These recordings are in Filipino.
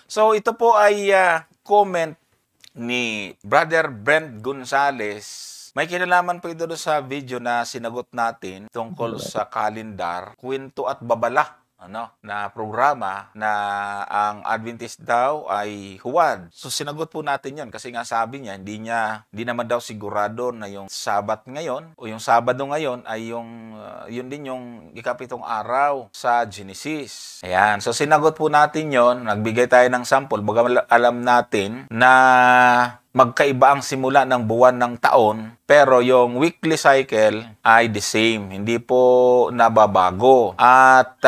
So ito po ay comment ni Brother Brent Gonzales. May kinalaman po ito sa video na sinagot natin tungkol sa kalendar, kwento at babala na programa na ang Adventist daw ay huwad. So sinagot po natin 'yon kasi nga sabi niya hindi naman daw sigurado na yung Sabat ngayon o yung Sabado ngayon ay yun din yung ikapitong araw sa Genesis. Ayan, so sinagot po natin 'yon, nagbigay tayo ng sample, baga alam natin na magkaiba ang simula ng buwan ng taon, pero yung weekly cycle ay the same, hindi po nababago. At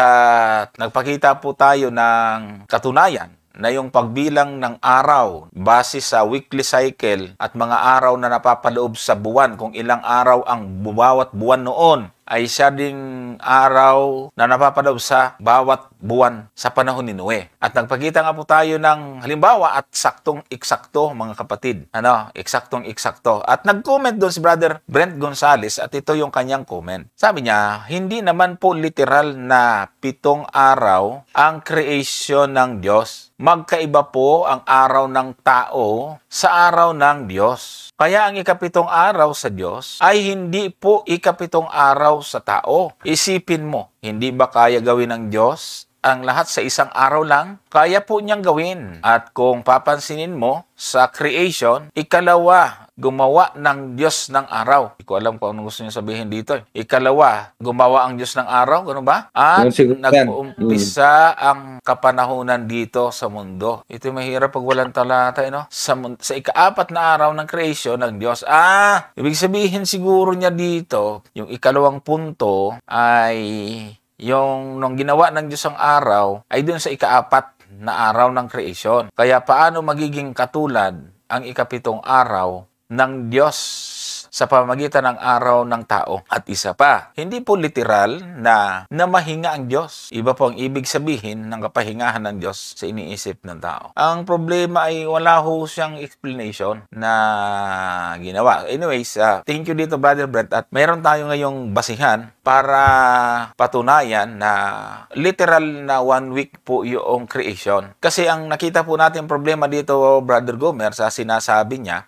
nagpakita po tayo ng katunayan na yung pagbilang ng araw base sa weekly cycle at mga araw na napapaloob sa buwan, kung ilang araw ang bawat buwan noon, ay siya ding araw na napapaloob sa bawat buwan sa panahon ni Noe. At nagpakita nga po tayo ng halimbawa at saktong-eksakto, mga kapatid. Eksaktong-eksakto. At nag-comment doon si Brother Brent Gonzales at ito yung kanyang comment. Sabi niya, hindi naman po literal na 7 araw ang creation ng Diyos. Magkaiba po ang araw ng tao sa araw ng Diyos. Kaya ang ikapitong araw sa Diyos ay hindi po ikapitong araw sa tao. Isipin mo, hindi ba kaya gawin ng Diyos ang lahat sa isang araw lang? Kaya po niyang gawin. At kung papansinin mo sa creation, ikalawa, gumawa ng Diyos ng araw. Hindi ko alam kung anong gusto niya sabihin dito. Ikalawa, gumawa ang Diyos ng araw. Gano'n ba? At nag-uumpisa ang kapanahunan dito sa mundo. Ito mahirap pag walang talata. Sa ika-4 na araw ng creation ng Diyos. Ibig sabihin siguro niya dito, yung ikalawang punto ay yung nung ginawa ng Diyos ang araw ay dun sa ika-4 na araw ng creation. Kaya paano magiging katulad ang ikapitong araw ng Diyos sa pamamagitan ng araw ng tao? At isa pa, hindi po literal na mahinga ang Diyos. Iba po ang ibig sabihin ng kapahingahan ng Diyos sa iniisip ng tao. Ang problema ay wala ho siyang explanation na ginawa. Anyways, thank you dito, Brother Brent. At mayroon tayo ngayong basihan para patunayan na literal na 1 week po yung creation. Kasi ang nakita po natin problema dito, Brother Gomer, sa sinasabi niya,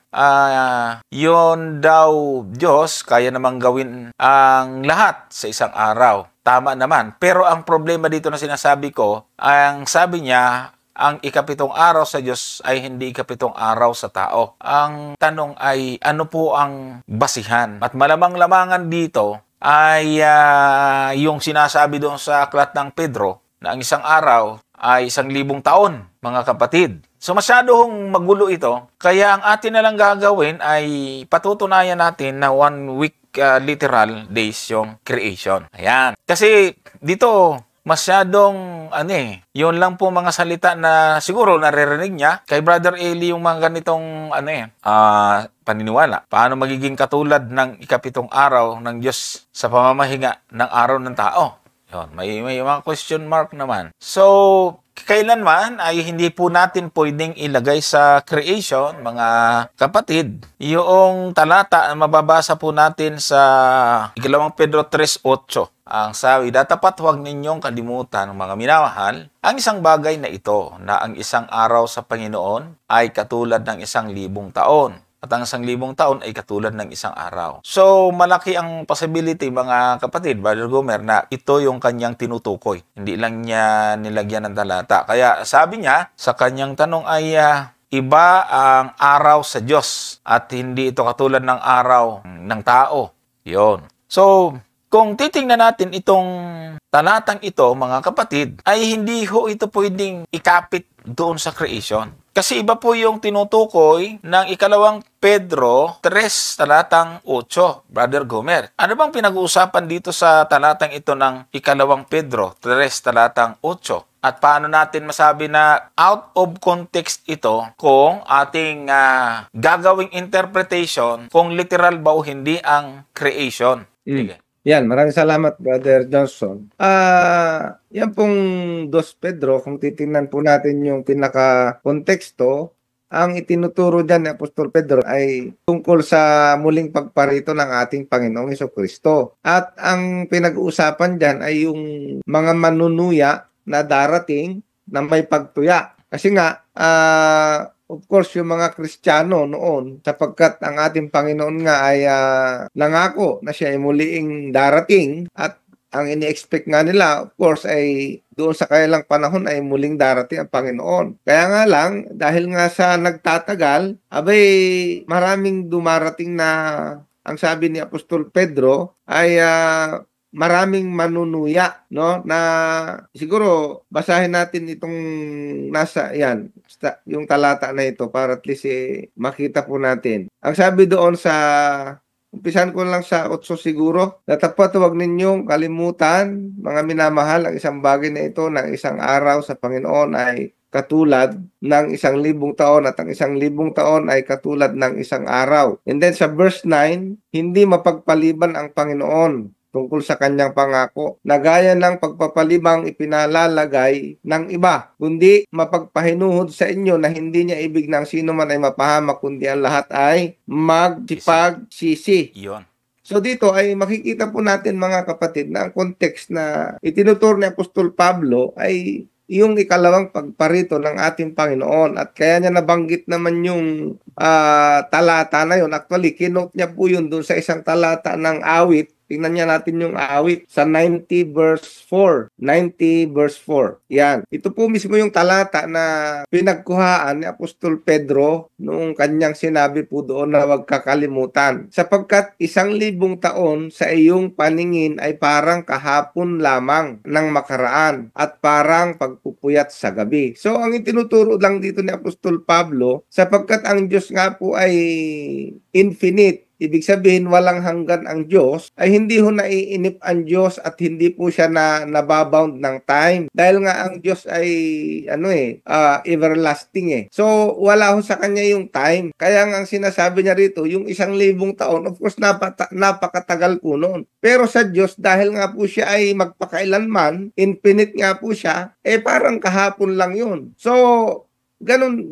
yon daw Diyos kaya namang gawin ang lahat sa isang araw. Tama naman. Pero ang problema dito na sinasabi ko, ang sabi niya, ang ikapitong araw sa Diyos ay hindi ikapitong araw sa tao. Ang tanong ay, ano po ang basihan? At malamang-lamangan dito ay yung sinasabi doon sa aklat ng Pedro na ang isang araw ay 1,000 taon, mga kapatid. So masyadong magulo ito, kaya ang atin na lang gagawin ay patutunayan natin na 1 week literal days yung creation. Ayan. Kasi dito masyadong yun lang po mga salita na siguro naririnig niya kay Brother Eli, yung mga ganitong paniniwala. Paano magiging katulad ng ikapitong araw ng Diyos sa pamamahinga ng araw ng tao? Yun, may mga question mark naman. So, kailanman ay hindi po natin pwedeng ilagay sa creation, mga kapatid, yung talata na mababasa po natin sa 2 Pedro 3:8. Ang sabi, datapat huwag ninyong kalimutan, mga minamahal, ang isang bagay na ito, na ang isang araw sa Panginoon ay katulad ng 1,000 taon. At ang 1,000 taon ay katulad ng isang araw. So, malaki ang possibility, mga kapatid, Brother Gomer, na ito yung kanyang tinutukoy. Hindi lang niya nilagyan ng talata. Kaya sabi niya, sa kanyang tanong ay, iba ang araw sa Diyos at hindi ito katulad ng araw ng tao. Yon. So, kung titingnan natin itong talatang ito, mga kapatid, ay hindi ho ito pwedeng ikapit doon sa creation. Kasi iba po yung tinutukoy ng 2 Pedro 3, talatang 8, Brother Gomer. Ano bang pinag-uusapan dito sa talatang ito ng 2 Pedro 3, talatang 8? At paano natin masabi na out of context ito kung ating gagawing interpretation kung literal ba o hindi ang creation? Sige. Yan, maraming salamat, Brother Johnson. Yan pong 2 Pedro, kung titingnan po natin yung pinaka-konteksto, ang itinuturo dyan ni Apostol Pedro ay tungkol sa muling pagparito ng ating Panginoong Jesucristo. At ang pinag-uusapan dyan ay yung mga manunuya na darating na may pagtuya. Kasi nga, of course, yung mga Kristiyano noon, sapagkat ang ating Panginoon nga ay nangako na siya ay muling darating at ang ini-expect nga nila, of course, ay doon sa kailang panahon ay muling darating ang Panginoon. Kaya nga lang, dahil nga sa nagtatagal, abay, maraming dumarating na, ang sabi ni Apostol Pedro, ay maraming manunuya, no, na siguro basahin natin itong nasa yan yung talata na ito para at least makita po natin. Ang sabi doon sa umpisan ko lang sa 8 siguro. Dapat huwag ninyong kalimutan, mga minamahal, ang isang bagay na ito ng isang araw sa Panginoon ay katulad ng 1,000 taon at ang 1,000 taon ay katulad ng isang araw. And then sa verse 9, hindi mapagpaliban ang Panginoon tungkol sa kanyang pangako na gaya ng pagpapalibang ipinalalagay ng iba, kundi mapagpahinuhod sa inyo na hindi niya ibig ng sino man ay mapahamak, kundi ang lahat ay magsipagsisi. Iyon. So dito ay makikita po natin mga kapatid na ang context na itinuturo ni Apostol Pablo ay yung ikalawang pagparito ng ating Panginoon at kaya niya nabanggit naman yung talata na yun. Actually, kinote niya po yun doon sa isang talata ng awit. Tingnan niya natin yung awit sa 90 verse 4. 90 verse 4. Yan. Ito po mismo yung talata na pinagkuhaan ni Apostol Pedro noong kanyang sinabi po doon na huwag kakalimutan. Sapagkat 1,000 taon sa iyong paningin ay parang kahapon lamang ng makaraan at parang pagpupuyat sa gabi. So ang itinuturo lang dito ni Apostol Pablo, sapagkat ang Diyos nga po ay infinite, ibig sabihin walang hanggan ang Diyos, ay hindi ho naiinip ang Diyos at hindi po siya nababound ng time. Dahil nga ang Diyos ay everlasting . So wala ho sa kanya yung time. Kaya nga ang sinasabi niya rito, yung 1,000 taon, of course napakatagal po noon. Pero sa Diyos, dahil nga po siya ay magpakailanman, infinite nga po siya, parang kahapon lang yun. So ganun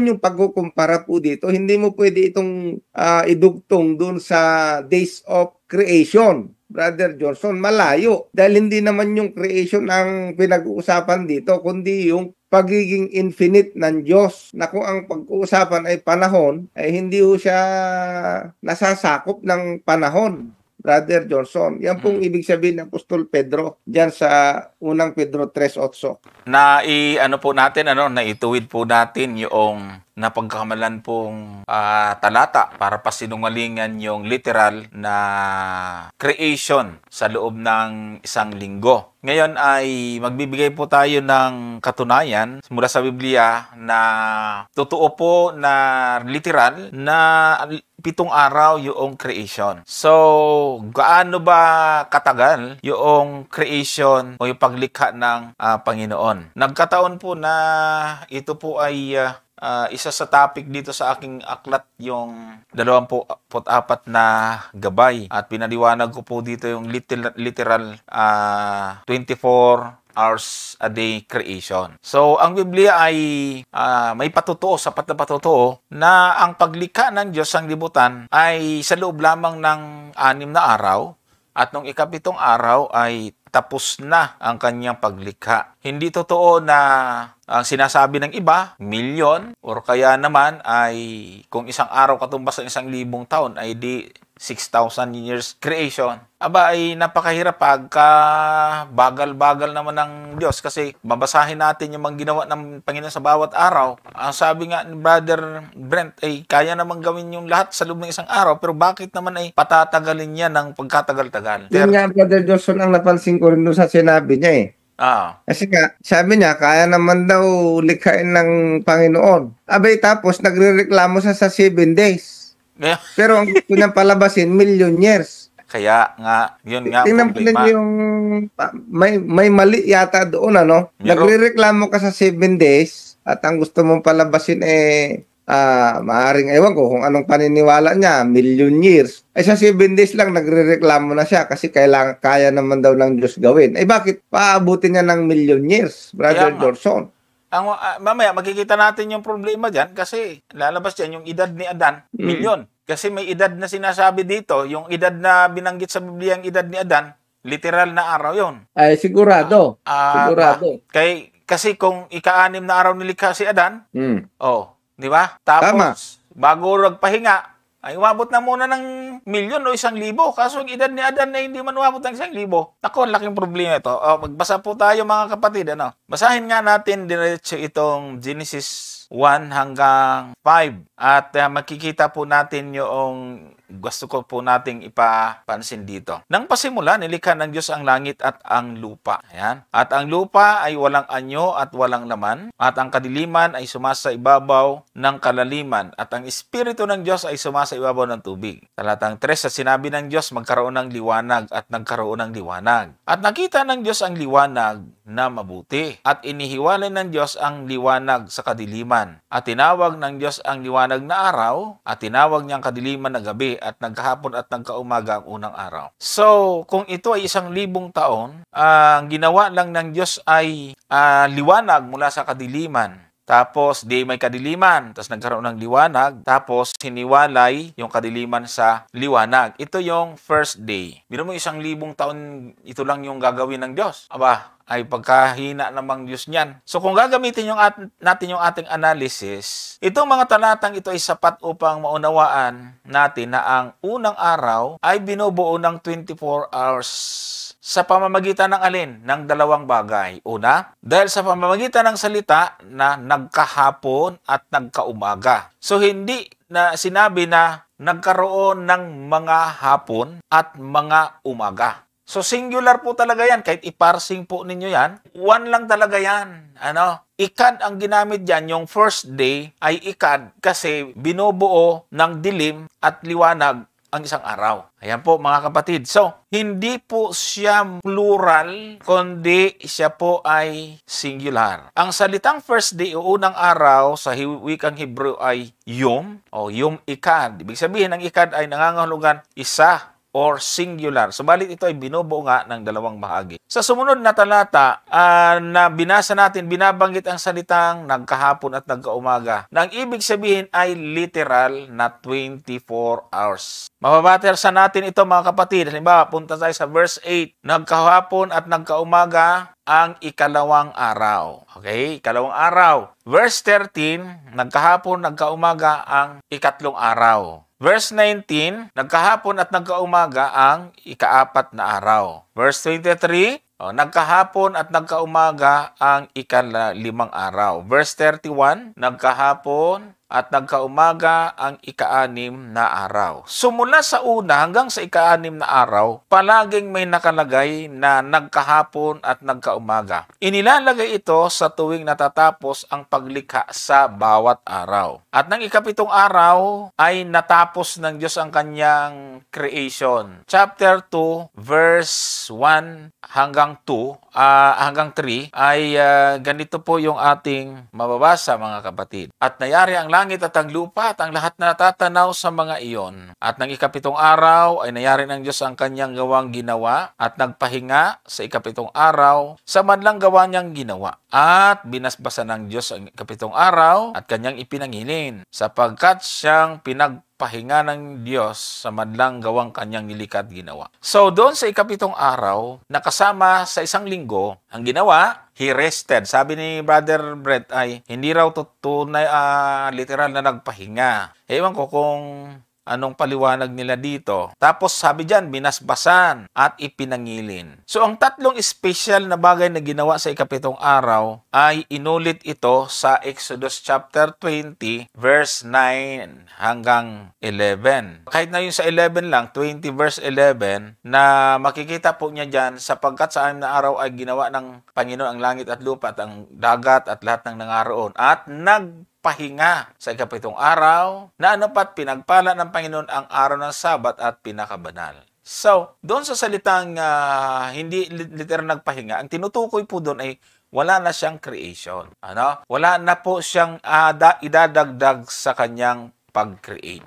yung pagkukumpara po dito. Hindi mo pwede itong idugtong dun sa days of creation, Brother Johnson. Malayo. Dahil hindi naman yung creation ang pinag-uusapan dito, kundi yung pagiging infinite ng Diyos, na kung ang pag-uusapan ay panahon, ay hindi ho siya nasasakop ng panahon, Brother Johnson. Yan pong ibig sabihin ng Apostol Pedro diyan sa unang Pedro 3:8. Na po natin, naituwid po natin yung napagkamalan pong talata para pasinungalingan yung literal na creation sa loob ng isang linggo. Ngayon ay magbibigay po tayo ng katunayan mula sa Biblia na totoo po na literal na 7 araw yung creation. So, gaano ba katagal yung creation o yung paglikha ng Panginoon? Nagkataon po na ito po ay isa sa topic dito sa aking aklat, yung 24 na gabay. At pinaliwanag ko po dito yung literal 24 hours a day creation. So, ang Biblia ay may patotoo, sapat na patotoo, na ang paglikha ng Diyos ang libutan ay sa loob lamang ng 6 na araw, at nung ika-7 araw ay tapos na ang kanyang paglikha. Hindi totoo na ang sinasabi ng iba, milyon, or kaya naman ay kung isang araw katumbas ng 1,000 taon ay di 6,000 years creation. Aba, ay napakahirap pagka bagal-bagal naman ng Diyos, kasi babasahin natin yung mga ginawa ng Panginoon sa bawat araw. Ang sabi nga ni Brother Brent ay kaya naman gawin yung lahat sa loob ng isang araw, pero bakit naman ay patatagalin niya ng pagkatagal-tagal? Yun nga, Brother Johnson, ang napansin ko rin doon sa sinabi niya . Kasi nga, sabi niya, kaya naman daw likhain ng Panginoon. Abay, tapos nagrereklamo sa 7 days. Yeah. Pero ang gusto niyang palabasin, million years. Kaya nga, yun nga tingnan po problema. Yung may mali yata doon, Nagrereklamo ka sa 7 days at ang gusto mong palabasin maaring ewan ko kung anong paniniwala niya, million years. Sa 7 days lang nagrereklamo na siya kasi kaya naman daw ng Diyos gawin. Bakit paabutin niya ng million years, Brother Johnson? Mamaya makikita natin yung problema dyan, kasi lalabas dyan yung edad ni Adan, milyon. Kasi may edad na sinasabi dito, yung edad na binanggit sa Biblia, yung edad ni Adan, literal na araw yon. Ay, sigurado. Sigurado. Kasi kung ika-6 na araw nilikha si Adan, di ba? Tama. Tapos, bago nagpahinga, ay umabot na muna ng 1,000,000 o 1,000,000. Kaso ang edad ni Adan na hindi man umabot ng 1,000,000. Naku, ang laking problema ito. Magbasa po tayo mga kapatid. Basahin nga natin diretso itong Genesis 1 hanggang 5. At makikita po natin yung gusto ko po nating ipapansin dito. Nang pasimula, nilikha ng Diyos ang langit at ang lupa. Ayan. At ang lupa ay walang anyo at walang laman. At ang kadiliman ay sumasa ibabaw ng kalaliman. At ang Espiritu ng Diyos ay sumasa ibabaw ng tubig. Talatang 3, sa sinabi ng Diyos, magkaroon ng liwanag at nagkaroon ng liwanag. At nakita ng Diyos ang liwanag na mabuti. At inihiwalay ng Diyos ang liwanag sa kadiliman. At tinawag ng Diyos ang liwanag na araw at tinawag niyang kadiliman na gabi at nagkahapon at nagkaumaga ang unang araw. So, kung ito ay 1,000 taon, ang ginawa lang ng Diyos ay liwanag mula sa kadiliman. Tapos, di may kadiliman. Tapos nagkaroon ng liwanag. Tapos, hiniwalay yung kadiliman sa liwanag. Ito yung first day. Biro mo 1,000 taon, ito lang yung gagawin ng Diyos. Aba, ay pagkahina namang Diyos niyan. So kung gagamitin natin yung ating analysis, itong mga talatang ito ay sapat upang maunawaan natin na ang unang araw ay binubuo ng 24 hours. Sa pamamagitan ng alin? Ng dalawang bagay. Una, dahil sa pamamagitan ng salita na nagkahapon at nagkaumaga. So hindi na sinabi na nagkaroon ng mga hapon at mga umaga. So, singular po talaga yan. Kahit iparsing po ninyo yan, one lang talaga yan. Ikad ang ginamit dyan. Yung first day ay ikad kasi binubuo ng dilim at liwanag ang isang araw. Ayan po mga kapatid. So, hindi po siya plural, kundi siya po ay singular. Ang salitang first day o unang araw sa wikang Hebrew ay yom o yom ikad. Ibig sabihin, ang ikad ay nangangahulugan isa or singular. Subalit ito ay binubuo nga ng dalawang bahagi. Sa sumunod na talata na binasa natin, binabanggit ang salitang nagkahapon at nagkaumaga. Na ang ibig sabihin ay literal na 24 hours. Mababatersan natin ito mga kapatid. Halimbawa, punta tayo sa verse 8. Nagkahapon at nagkaumaga ang ikalawang araw. Okay? Ikalawang araw. Verse 13, nagkahapon, nagkaumaga ang ikatlong araw. Verse 19, nagkahapon at nagkaumaga ang ikaapat na araw. Verse 23, nagkahapon at nagkaumaga ang ikalimang araw. Verse 31, nagkahapon at nagkaumaga ang ika-6 na araw. So mula sa una hanggang sa ika-6 na araw, palaging may nakalagay na nagkahapon at nagkaumaga. Inilalagay ito sa tuwing natatapos ang paglikha sa bawat araw. At ng ikapitong araw ay natapos ng Diyos ang kanyang creation. Chapter 2, verse 1 hanggang 2, hanggang 3 ay ganito po yung ating mababasa mga kapatid. At nayari ang langit at ang lupa at ang lahat na natatanaw sa mga iyon. At ng ikapitong araw ay nayari ng Diyos ang kanyang gawang ginawa at nagpahinga sa ikapitong araw sa madlang gawa niyang ginawa. At binasbasan ng Diyos ang ikapitong araw at kanyang ipinangilin sapagkat siyang pinagpahinga ng Diyos sa madlang gawang kanyang nilikha at ginawa. So doon sa ikapitong araw, nakasama sa isang linggo, ang ginawa, he rested. Sabi ni Brother Brett ay hindi raw tunay literal na nagpahinga. Ewan ko kung anong paliwanag nila dito. Tapos sabi dyan, binasbasan at ipinangilin. So ang tatlong special na bagay na ginawa sa ikapitong araw ay inulit ito sa Exodus chapter 20 verse 9 hanggang 11. Kahit na yun sa 11 lang, 20 verse 11, na makikita po niya dyan, sapagkat sa 6 na araw ay ginawa ng Panginoon ang langit at lupa at ang dagat at lahat ng nangaroon. At pahinga sa ikapitong araw na pinagpala ng Panginoon ang araw ng Sabat at pinakabanal. So, doon sa salitang hindi literal nagpahinga, ang tinutukoy po doon ay wala na siyang creation. Wala na po siyang idadagdag sa kanyang pag-create.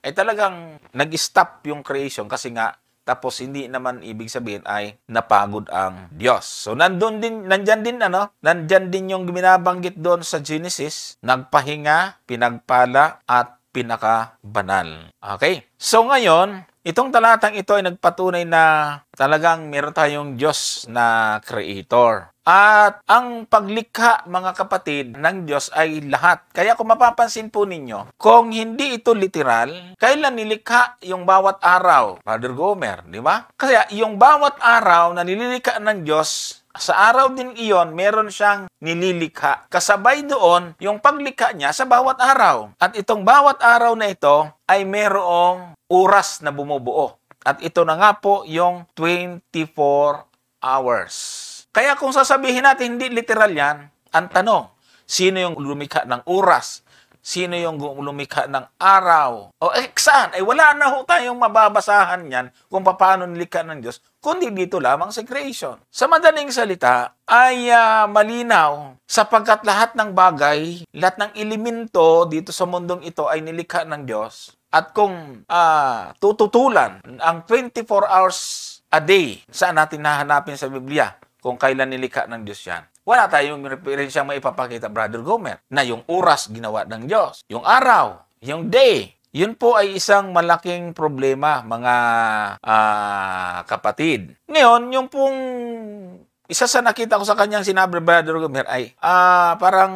Ay talagang nag-stop yung creation kasi nga tapos hindi naman ibig sabihin ay napagod ang Diyos. So nandyan din yung binabanggit doon sa Genesis, nagpahinga, pinagpala at pinakabanal. Okay? So ngayon, Itong talatang ito ay nagpatunay na talagang meron tayong Diyos na creator. At ang paglikha, mga kapatid, ng Diyos ay lahat. Kaya kung mapapansin po ninyo, kung hindi ito literal, kailan nilikha yung bawat araw? Brother Gomer, di ba? Kaya yung bawat araw na nililikha ng Diyos, sa araw din iyon, meron siyang nililikha. Kasabay doon, yung paglikha niya sa bawat araw. At itong bawat araw na ito ay merong oras na bumubuo. At ito na nga po yung 24 hours. Kaya kung sasabihin natin hindi literal yan, ang tanong, sino yung lumikha ng oras? Sino yung lumikha ng araw? O saan? Ay wala na ho tayong mababasahan yan kung paano nilikha ng Diyos, kundi dito lamang sa creation. Sa madaling salita, ay malinaw sapagkat lahat ng bagay, lahat ng elemento dito sa mundong ito ay nilikha ng Diyos. At kung tututulan ang 24 hours a day, saan natin nahanapin sa Biblia kung kailan nilikha ng Diyos yan? Wala tayong referensyang maipapakita, Brother Gomer, na yung oras ginawa ng Diyos. Yung araw, yung day, yun po ay isang malaking problema, mga kapatid. Ngayon, yung pong isa sa nakita ko sa kanyang sinabi, Brother Gomer, ay parang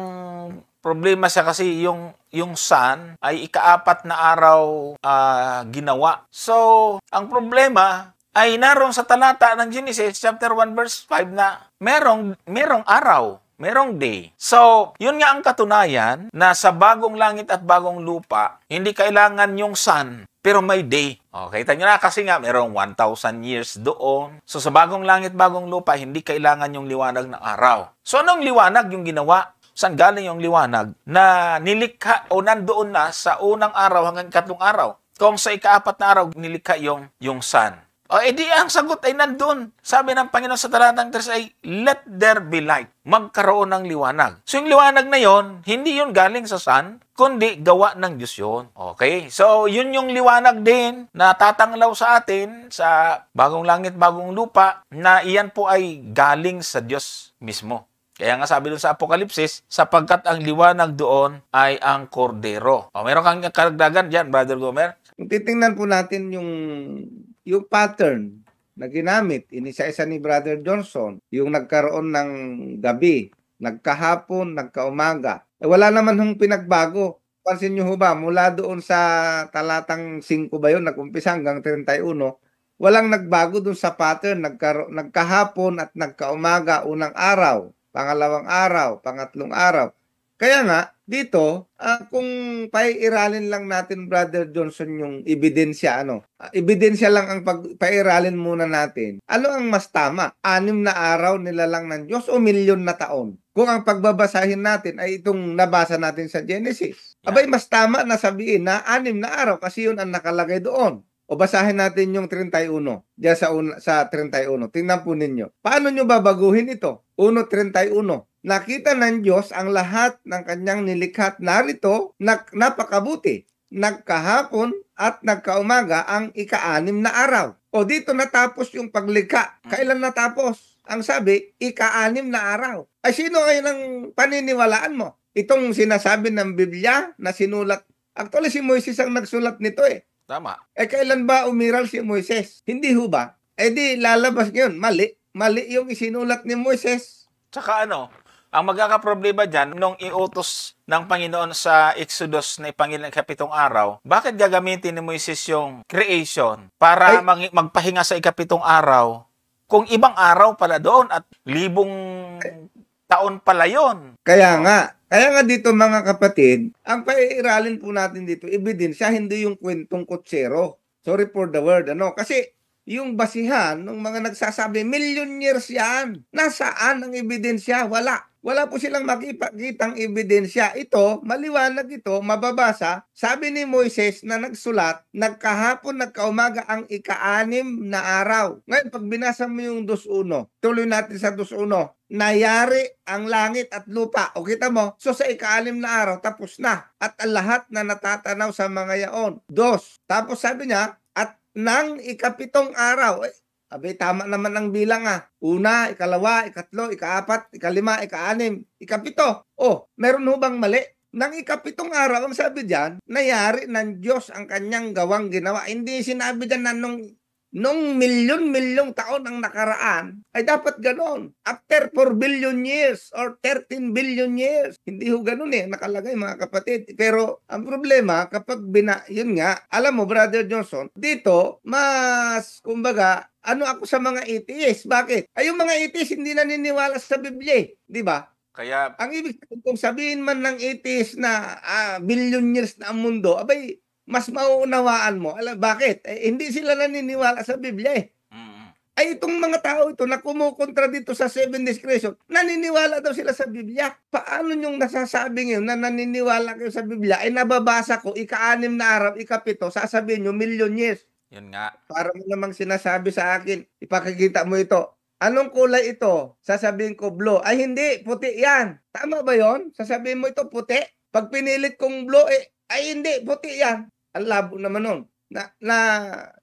problema siya kasi yung sun ay ika-4 na araw ginawa. So, ang problema ay naroon sa talata ng Genesis chapter 1 verse 5 na merong araw, merong day. So, yun nga ang katunayan na sa bagong langit at bagong lupa, hindi kailangan yung sun, pero may day. Okay, kita nyo na kasi nga merong 1,000 years doon. So, sa bagong langit, bagong lupa, hindi kailangan yung liwanag ng araw. So, anong liwanag yung ginawa? Saan galing yung liwanag na nilikha o nandoon na sa unang araw hanggang ikatlong araw? Kung sa ika-4 na araw, nilikha yung sun. O edi ang sagot ay nandun. Sabi ng Panginoon sa talatang 3 ay, let there be light. Magkaroon ng liwanag. So yung liwanag na yon, hindi yun galing sa sun, kundi gawa ng Diyos yun. Okay? So yun yung liwanag din na tatanglaw sa atin sa bagong langit, bagong lupa, na iyan po ay galing sa Diyos mismo. Kaya nga sabi doon sa Apokalipsis, sapagkat ang liwanag doon ay ang kordero. O meron kang karagdagan dyan, Brother Gomer? Kung titingnan po natin yung pattern na ginamit, inisa-isa ni Brother Johnson, yung nagkaroon ng gabi, nagkahapon, nagkaumaga. Wala naman hong pinagbago. Pansin nyo ho ba, mula doon sa talatang 5 ba yun, nag-umpisa hanggang 31, walang nagbago doon sa pattern, nagkahapon at nagkaumaga, unang araw, pangalawang araw, pangatlong araw. Kaya nga, dito, kung paiiralin lang natin, Brother Johnson, yung ebidensya, ebidensya lang ang paiiralin muna natin. Ano ang mas tama? 6 na araw nilalang ng Diyos o milyon na taon? Kung ang pagbabasahin natin ay itong nabasa natin sa Genesis. Abay, mas tama na sabihin na 6 na araw kasi yun ang nakalagay doon. O basahin natin yung 31, diyan sa 31. Tingnan po ninyo. Paano nyo babaguhin ito? 1:31. Nakita ng Diyos ang lahat ng kanyang nilikhat. Narito, napakabuti. Nagkahapon at nagkaumaga ang ika-6 na araw. O dito natapos yung paglikha. Kailan natapos? Ang sabi, ika-6 na araw. Ay sino ngayon ang paniniwalaan mo? Itong sinasabi ng Biblia na sinulat. Actually, si Moises ang nagsulat nito eh. Tama. Kailan ba umiral si Moises? Hindi ho ba? Di lalabas ngayon. Mali. Mali yung isinulat ni Moises. Tsaka ang magkakaproblema dyan, nung iutos ng Panginoon sa Exodus na ipangil ng 7 araw, bakit gagamitin ni Moises yung creation para magpahinga sa 7 araw kung ibang araw pala doon at 1,000 taon pala yon? Kaya nga dito mga kapatid, ang paiiralin po natin dito, ebidensya, hindi yung kwentong kutsero. Sorry for the word, Kasi yung basihan ng mga nagsasabi, million years yan. Nasaan ang ebidensya? Wala. Wala po silang makipakitang ebidensya. Ito, maliwanag ito, mababasa. Sabi ni Moises na nagsulat, nagkahapon, nagkaumaga ang ika-6 na araw. Ngayon, pag binasa mo yung 2:1, tuloy natin sa 2:1, nayari ang langit at lupa. O kita mo, so sa ika-6 na araw, tapos na. At ang lahat na natatanaw sa mga yaon. 2. Tapos sabi niya, at nang ika-7 araw, abay, tama naman ang bilang 1, ikalawa, ikatlo, ika-4, ika-5, ika-6, ika-7. O, meron ho bang mali? Nang ikapitong araw, ang sabi diyan, nayari ng Diyos ang kanyang gawang ginawa. Hindi sinabi diyan na nung milyon-milyong taon ang nakaraan, ay dapat ganon. After 4 billion years or 13 billion years. Hindi ho ganon nakalagay mga kapatid. Pero ang problema, kapag yun nga, alam mo, Brother Johnson, dito, mas, kumbaga, ano ako sa mga atheists. Bakit? Ay, yung mga atheists hindi naniniwala sa Biblia, di ba? Kaya, Ang ibig sabihin, kung sabihin man ng atheist na billion years na ang mundo, abay, mas mauunawaan mo. Alam, bakit? Hindi sila naniniwala sa Biblia Ay, itong mga tao ito na kumukontra dito sa 7 days creation, naniniwala daw sila sa Biblia. Paano yung nasasabi ngayon na naniniwala kayo sa Biblia ay nababasa ko, ika-6 na araw, ika-7, sasabihin nyo, million years. yun nga. Para mo namang sinasabi sa akin, ipakikita mo ito. Anong kulay ito? Sasabihin ko blue. Ay hindi, puti yan. Tama ba yon? Sasabihin mo ito puti. Pag pinilit kong blue, ay hindi, puti yan. Ang labo naman nun.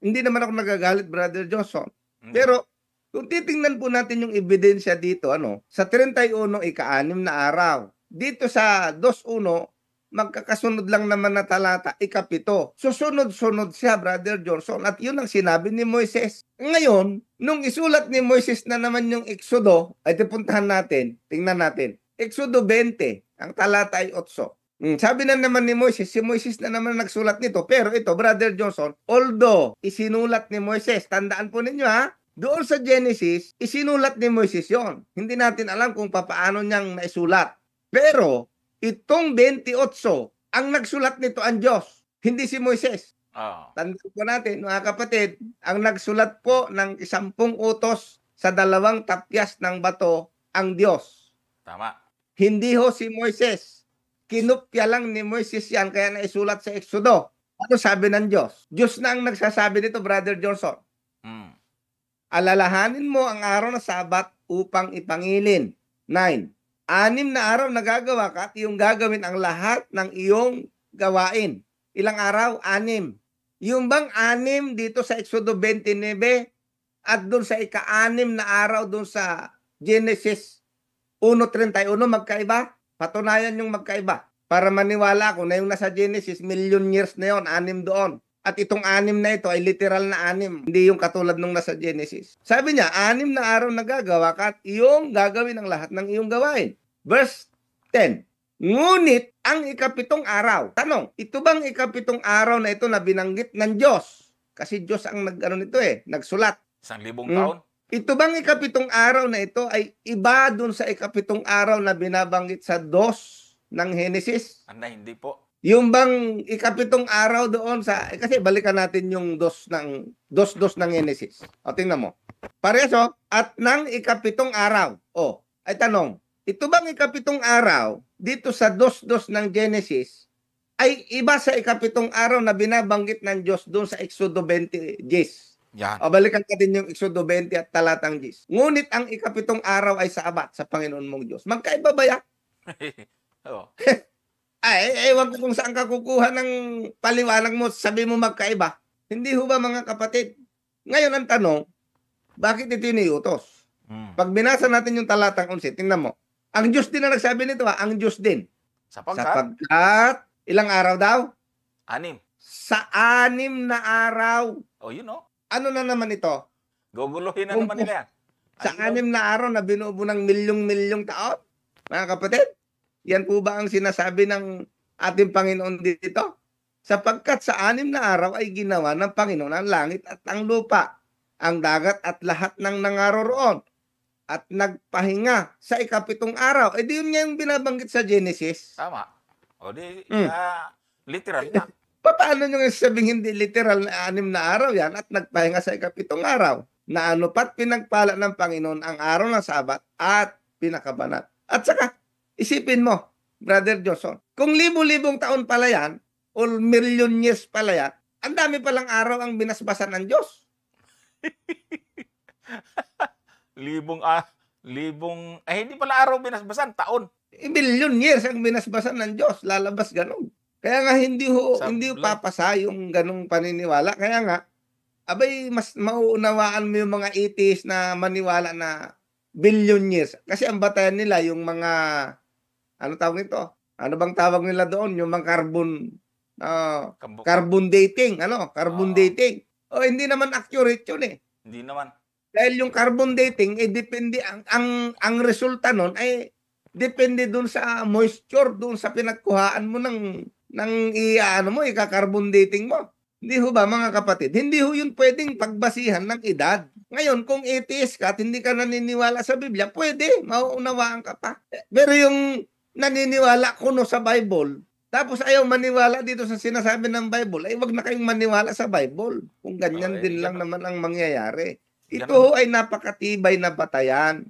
Hindi naman ako nagagalit, Brother Johnson. Pero kung titingnan po natin yung ebidensya dito, sa 31 ika-6 na araw. Dito sa 2:1, magkakasunod lang naman na talata, ika-7. Susunod-sunod siya, Brother Johnson. At yun ang sinabi ni Moises. Ngayon, nung isulat ni Moises na naman yung Exodo, ay tipuntahan natin, tingnan natin. Exodo 20, ang talata ay 8. Sabi na naman ni Moises, si Moises na naman nagsulat nito. Pero ito, Brother Johnson, although isinulat ni Moises, tandaan po ninyo doon sa Genesis, isinulat ni Moises yon. Hindi natin alam kung paano niyang naisulat. Pero, itong 28, ang nagsulat nito ang Diyos, hindi si Moises. Tandaan po natin, mga kapatid, ang nagsulat po ng 10 utos sa 2 tapyas ng bato, ang Diyos. Tama. Hindi ho si Moises. Kinupya lang ni Moises yan, kaya naisulat sa Exodo. Ano sabi ng Diyos? Diyos na ang nagsasabi nito, Brother Johnson. Alalahanin mo ang araw na Sabat upang ipangilin. 9. 6 na araw na gagawa ka at iyong gagawin ang lahat ng iyong gawain. Ilang araw? 6. Yung bang 6 dito sa Exodo 29 at doon sa ika-6 na araw doon sa Genesis 1:31 magkaiba? Patunayan yung magkaiba. Para maniwala ko na yung nasa Genesis, million years na yun, 6 doon. At itong 6 na ito ay literal na 6, hindi yung katulad nung nasa Genesis. Sabi niya, 6 na araw na gagawa ka at iyong gagawin ang lahat ng iyong gawain. Verse 10. Ngunit ang ika-7 araw. Tanong, ito bang ika-7 araw na ito na binanggit ng Diyos? Kasi Diyos ang nagsulat. 1,000 taon? Ito bang ika-7 araw na ito ay iba dun sa ika-7 araw na binabanggit sa 2 ng Genesis? Hindi po. Yung bang ika-7 araw doon sa, kasi balikan natin yung 2 ng Genesis. O, tingnan mo. Pareso, at ng ika-7 araw. O, ay tanong, ito bang ika-7 araw dito sa 2:2 ng Genesis ay iba sa ika-7 araw na binabanggit ng Diyos doon sa Exodo 20, Gis? Yan. O, balikan natin yung Exodo 20 at talatang 10. Ngunit ang ika-7 araw ay Sabat sa Panginoon mong Diyos. Magkaiba ba yan? Ay, ewan ko kung saan ka kukuha ng paliwanag mo, sabi mo magkaiba. Hindi ho ba mga kapatid? Ngayon ang tanong, bakit ito iniutos? Pag binasa natin yung talatang 11, tingnan mo. Ang Diyos din na nagsabi nito ang Diyos din. Sapagkat, ilang araw daw? 6. Sa 6 na araw. Ano na naman ito? Guguluhin na naman nila yan. Sa 6 na araw na binubo ng milyong-milyong taon? Mga kapatid, yan po ba ang sinasabi ng ating Panginoon dito? Sapagkat sa 6 na araw ay ginawa ng Panginoon ang langit at ang lupa, ang dagat at lahat ng nangaroroon, at nagpahinga sa ika-7 araw. Di yun nga yung binabanggit sa Genesis. Tama. Literal na. Paano nyo sabing hindi literal na 6 na araw yan at nagpahinga sa ika-7 araw? Na pat pinagpala ng Panginoon ang araw ng Sabat at pinakabanat. At saka, isipin mo, Brother Johnson, kung libo-libong taon pala yan, o million years pala yan, ang dami palang araw ang binasbasan ng Diyos. Hindi pala araw binasbasan, taon. Million years ang binasbasan ng Diyos, lalabas ganun. Kaya nga hindi ho papasa yung ganung paniniwala. Kaya nga, abay, mas mauunawaan mo yung mga atheists na maniwala na billion years. Kasi ang batayan nila yung mga, ano tawag ito? ano bang tawag nila doon? Yung mga carbon, Kambu- carbon dating, carbon Oo, dating. O hindi naman accurate yun eh. hindi naman. Dahil yung carbon dating, depende, ang resulta nun ay depende dun sa moisture, dun sa pinagkuhaan mo ng ano mo, ika-carbon dating mo. Hindi ho ba mga kapatid? Hindi ho yun pwedeng pagbasihan ng edad. Ngayon, kung atheist ka at hindi ka naniniwala sa Biblia, pwede, mauunawaan ka pa. Pero yung naniniwala kuno sa Bible, tapos ayaw maniwala dito sa sinasabi ng Bible, ay wag na kayong maniwala sa Bible. Kung Oh, ganyan din lang ganun, naman ang mangyayari. ganun. Ito ay napakatibay na batayan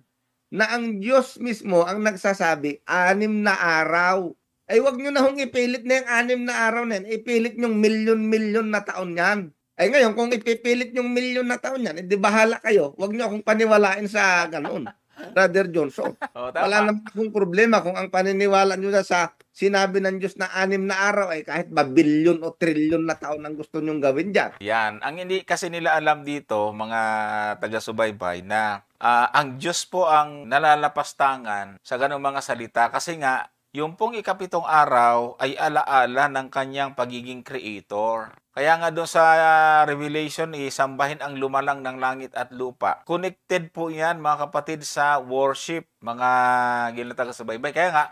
na ang Diyos mismo ang nagsasabi, 6 na araw. Ay wag nyo na hong ipilit na yung 6 na araw na yan. Ipilit yung milyon-milyon na taon yan. Ay ngayon, kung ipipilit yung milyon na taon yan, edi bahala kayo. Wag nyo akong paniwalain sa ganoon, Brother Johnson. Oh, Wala tama. naman akong problema kung ang paniniwala nyo sa sinabi ng Diyos na 6 na araw ay kahit ba bilyon o trilyon na taon ang gusto nyong gawin dyan. Yan. Ang hindi kasi nila alam dito, mga taga-subaybay, na ang Diyos po ang nalalapastangan sa ganung mga salita kasi nga, yung pong ikapitong araw ay alaala ng kanyang pagiging creator. Kaya nga doon sa Revelation, isambahin ang lumalang ng langit at lupa. Connected po yan, mga kapatid, sa worship, mga taga-subaybay. Kaya nga,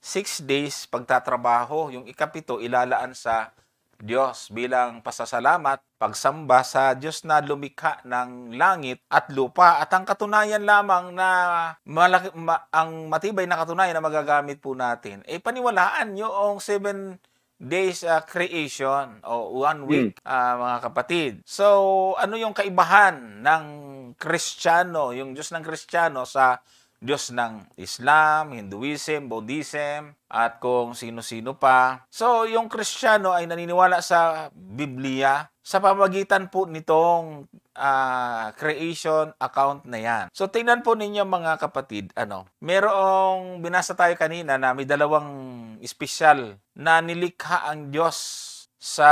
6 days pagtatrabaho, yung ikapito ilalaan sa Diyos bilang pasasalamat, pagsamba sa Diyos na lumikha ng langit at lupa. At ang katunayan lamang na ang matibay na katunayan na magagamit po natin, paniwalaan yung 7 days creation o 1 week, mga kapatid. So, ano yung kaibahan ng Kristiyano, yung Diyos ng Kristiyano sa Diyos ng Islam, Hinduism, Buddhism, at kung sino-sino pa. So, yung Kristiyano ay naniniwala sa Biblia sa pamagitan po nitong creation account na yan. So, tingnan po ninyo mga kapatid, merong binasa tayo kanina na may dalawang espesyal na nilikha ang Diyos sa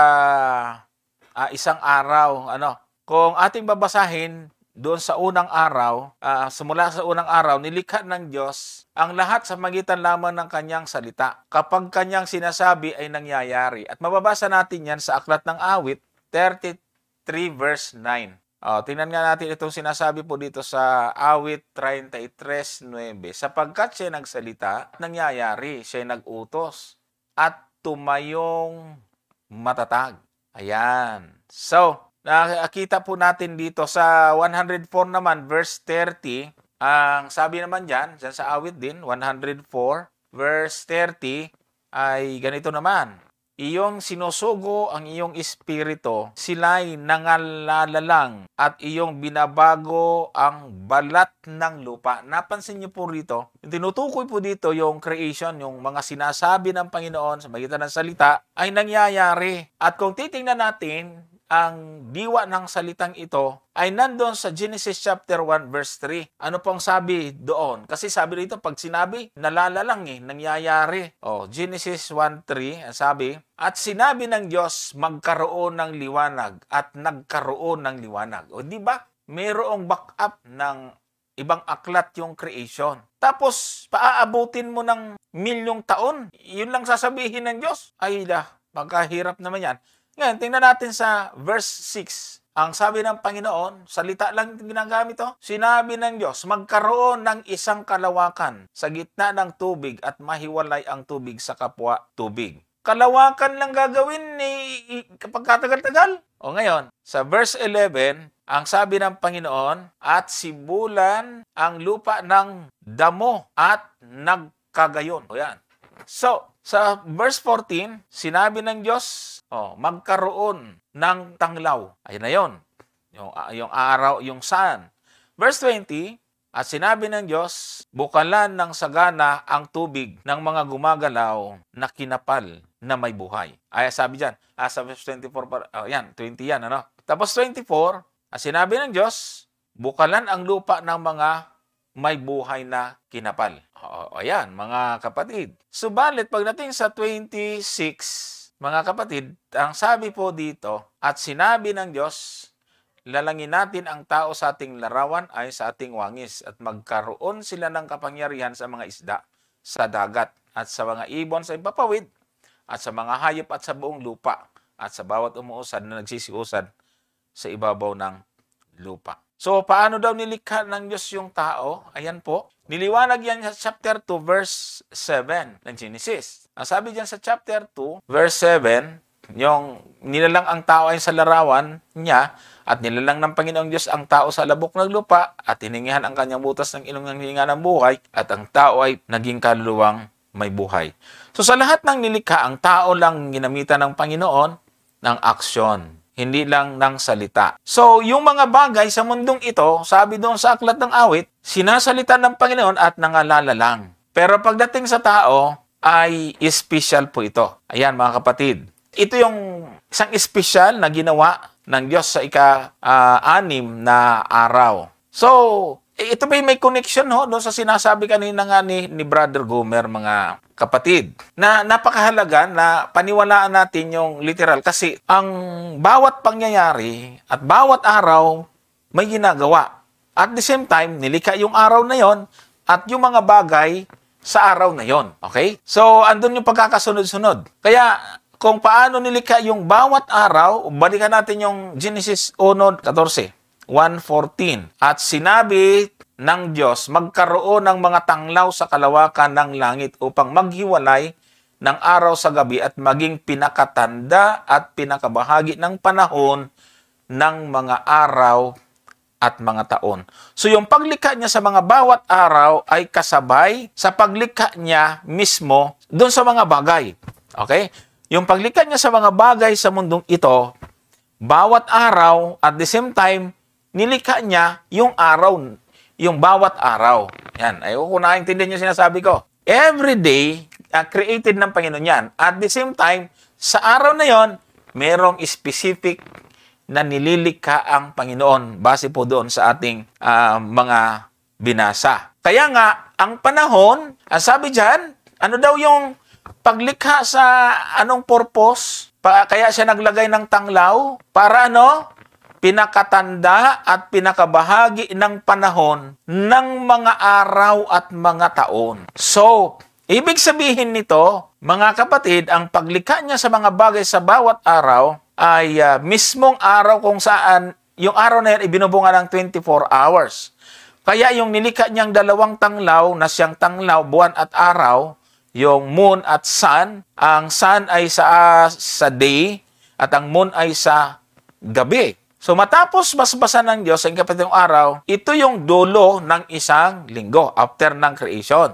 isang araw. Kung ating babasahin, doon sa unang araw, simula sa unang araw, nilikha ng Diyos ang lahat sa magitan lamang ng kanyang salita. Kapag kanyang sinasabi ay nangyayari. At mababasa natin yan sa Aklat ng Awit, 33 verse 9. Tingnan nga natin itong sinasabi po dito sa Awit 33:9. Sapagkat siya nagsalita, nangyayari, siya nag-utos, at tumayong matatag. Ayan. So, nakita po natin dito sa 104 naman, verse 30, ang sabi naman dyan sa awit din, 104, verse 30, ay ganito naman. Iyong sinusugo ang iyong espiritu, sila'y nangalalang at iyong binabago ang balat ng lupa. Napansin niyo po rito, tinutukoy po dito yung creation, yung mga sinasabi ng Panginoon sa magitan ng salita ay nangyayari. At kung titingnan natin, ang diwa ng salitang ito ay nandoon sa Genesis chapter 1 verse 3. Ano pong sabi doon? Kasi sabi rito, pag sinabi, nalalalang nangyayari. Genesis 1:3, ang sabi, at sinabi ng Diyos, magkaroon ng liwanag, at nagkaroon ng liwanag. Di ba? Mayroong backup ng ibang aklat yung creation. Tapos, paaabutin mo ng milyong taon. Yun lang sasabihin ng Diyos. Ay, magkahirap naman yan. Ngayon, tingnan natin sa verse 6. Ang sabi ng Panginoon, salita lang ginagamit ito. Sinabi ng Diyos, magkaroon ng isang kalawakan sa gitna ng tubig at mahiwalay ang tubig sa kapwa tubig. Kalawakan lang gagawin kapag katagal-tagal. Ngayon, sa verse 11, ang sabi ng Panginoon, at sibulan ang lupa ng damo at nagkagayon. Yan. So, sa verse 14, sinabi ng Diyos, magkaroon ng tanglaw. Ayun na yun. Yung araw, yung sun. Verse 20, at sinabi ng Diyos, bukalan ng sagana ang tubig ng mga gumagalaw na kinapal na may buhay. Ay, sabi dyan, sa verse 24, 20 yan, Tapos 24, at sinabi ng Diyos, bukalan ang lupa ng mga may buhay na kinapal. Ayan, mga kapatid. Subalit, pagdating sa 26, mga kapatid, ang sabi po dito, at sinabi ng Diyos, lalangin natin ang tao sa ating larawan ay sa ating wangis at magkaroon sila ng kapangyarihan sa mga isda sa dagat, at sa mga ibon sa impapawid, at sa mga hayop at sa buong lupa, at sa bawat umuusad na nagsisiusad sa ibabaw ng lupa. So, paano daw nilikha ng Diyos yung tao? Ayan po. Niliwanag yan sa chapter 2, verse 7 ng Genesis. Ang sabi diyan sa chapter 2, verse 7, yung nilalang ang tao ay sa larawan niya, at nilalang ng Panginoong Diyos ang tao sa labok ng lupa, at hiningihan ang kanyang butas ng ilong ng hininga ng buhay, at ang tao ay naging kaluluwang may buhay. So sa lahat ng nilikha, ang tao lang ginamitan ng Panginoon ng aksyon, hindi lang ng salita. So yung mga bagay sa mundong ito, sabi doon sa Aklat ng Awit, sinasalita ng Panginoon at nangalala lang. Pero pagdating sa tao, ay special po ito. Ayan mga kapatid. Ito yung isang special na ginawa ng Diyos sa ika-6 na araw. So, ito ba may connection doon sa sinasabi kanina nga ni Brother Gomer, mga kapatid, na napakahalaga na paniwalaan natin yung literal kasi ang bawat pangyayari at bawat araw may ginagawa. At the same time, nilikha yung araw na yon at yung mga bagay sa araw na yon. Okay? So, andun yung pagkakasunod-sunod. Kaya, kung paano nilikha yung bawat araw, balikan natin yung Genesis 1:14. 1:14. At sinabi ng Diyos, magkaroon ng mga tanglaw sa kalawakan ng langit upang maghiwalay ng araw sa gabi at maging pinakatanda at pinakabahagi ng panahon ng mga araw at mga taon. So yung paglikha niya sa mga bawat araw ay kasabay sa paglikha niya mismo doon sa mga bagay. Okay? Yung paglikha niya sa mga bagay sa mundong ito, bawat araw, at the same time, nilikha niya yung araw, yung bawat araw. Yan. Ayaw ko naintindihan yung sinasabi ko. Every day, created ng Panginoon yan. At the same time, sa araw na yon, merong specific na nililikha ang Panginoon base po doon sa ating mga binasa. Kaya nga, ang panahon, ang sabi dyan, ano daw yung paglikha sa anong purpose? Kaya siya naglagay ng tanglaw para ano? Pinakatanda at pinakabahagi ng panahon ng mga araw at mga taon. So, ibig sabihin nito, mga kapatid, ang paglikha niya sa mga bagay sa bawat araw ay mismong araw kung saan yung araw na yan ibinubunga ng 24 hours. Kaya yung nilikha niyang dalawang tanglaw na siyang tanglaw, buwan at araw, yung moon at sun, ang sun ay sa day at ang moon ay sa gabi. So matapos basbasan ng Diyos ang ika-7 araw, ito yung dulo ng isang linggo after ng creation.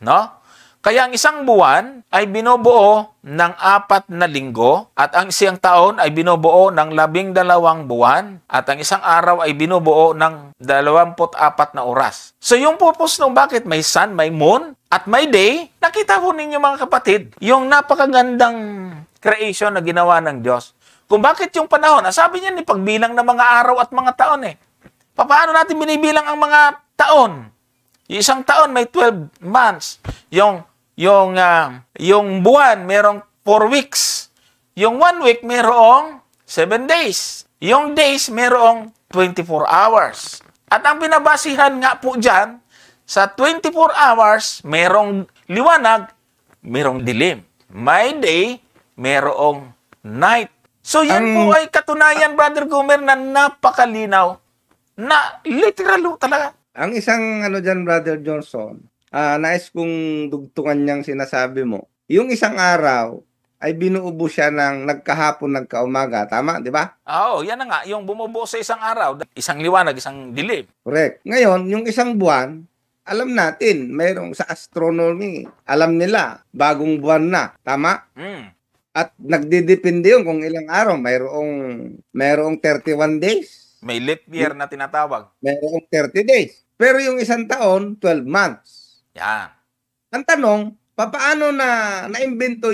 No? Kaya ang isang buwan ay binubuo ng 4 na linggo at ang isang taon ay binubuo ng 12 buwan at ang isang araw ay binubuo ng 24 na oras. So yung purpose nung bakit may sun, may moon at may day, nakita po ninyo mga kapatid, yung napakagandang creation na ginawa ng Diyos. Kung bakit yung panahon, sabi niya ni pagbilang ng mga araw at mga taon Paano natin binibilang ang mga taon? Yung isang taon may 12 months. Yung buwan merong 4 weeks. Yung 1 week merong 7 days. Yung days merong 24 hours. At ang binabasihan nga po dyan, sa 24 hours, merong liwanag, merong dilim. May day, merong night. So yan po ay katunayan, Brother Gomer, na napakalinaw, na literal talaga. Ang isang dyan, Brother Johnson, nais kong dugtungan niyang sinasabi mo. Yung isang araw ay binuubo siya ng nagkahapon, nagkaumaga. Tama, di ba? Oo, yan na nga. Yung bumubuo sa isang araw, isang liwanag, isang dilim. Correct. Ngayon, yung isang buwan, alam natin, mayroong sa astronomy, alam nila, bagong buwan na. Tama? At nagdidepende yun kung ilang araw. Mayroong 31 days. May leap year na tinatawag. Mayroong 30 days. Pero yung isang taon, 12 months. Yan. Ang tanong, paano na-imbento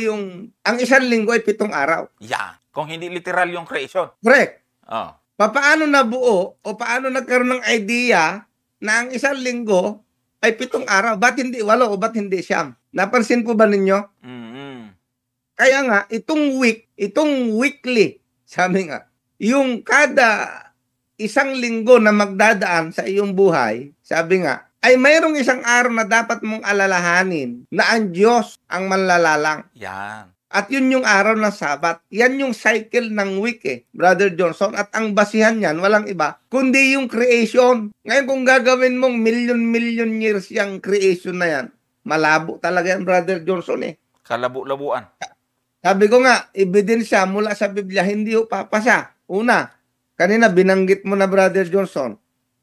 ang isang linggo ay 7 araw? Yan. Kung hindi literal yung creation. Correct. Oh. Paano nabuo o paano nagkaroon ng idea na ang isang linggo ay 7 araw? Ba't hindi 8 o ba't hindi 9? Napansin po ba ninyo? Kaya nga, itong weekly, sabi nga, yung kada isang linggo na magdadaan sa iyong buhay, sabi nga, ay mayroong isang araw na dapat mong alalahanin na ang Diyos ang manlalalang. Yan. At yun yung araw ng Sabat. Yan yung cycle ng week Brother Johnson. At ang basihan yan, walang iba, kundi yung creation. Ngayon kung gagawin mong million years yung creation na yan, malabo talaga yan, Brother Johnson Kalabo-labuan. Sabi ko nga, ebidensya mula sa Biblia, hindi ho papasa. Una, kanina binanggit mo na, Brother Johnson.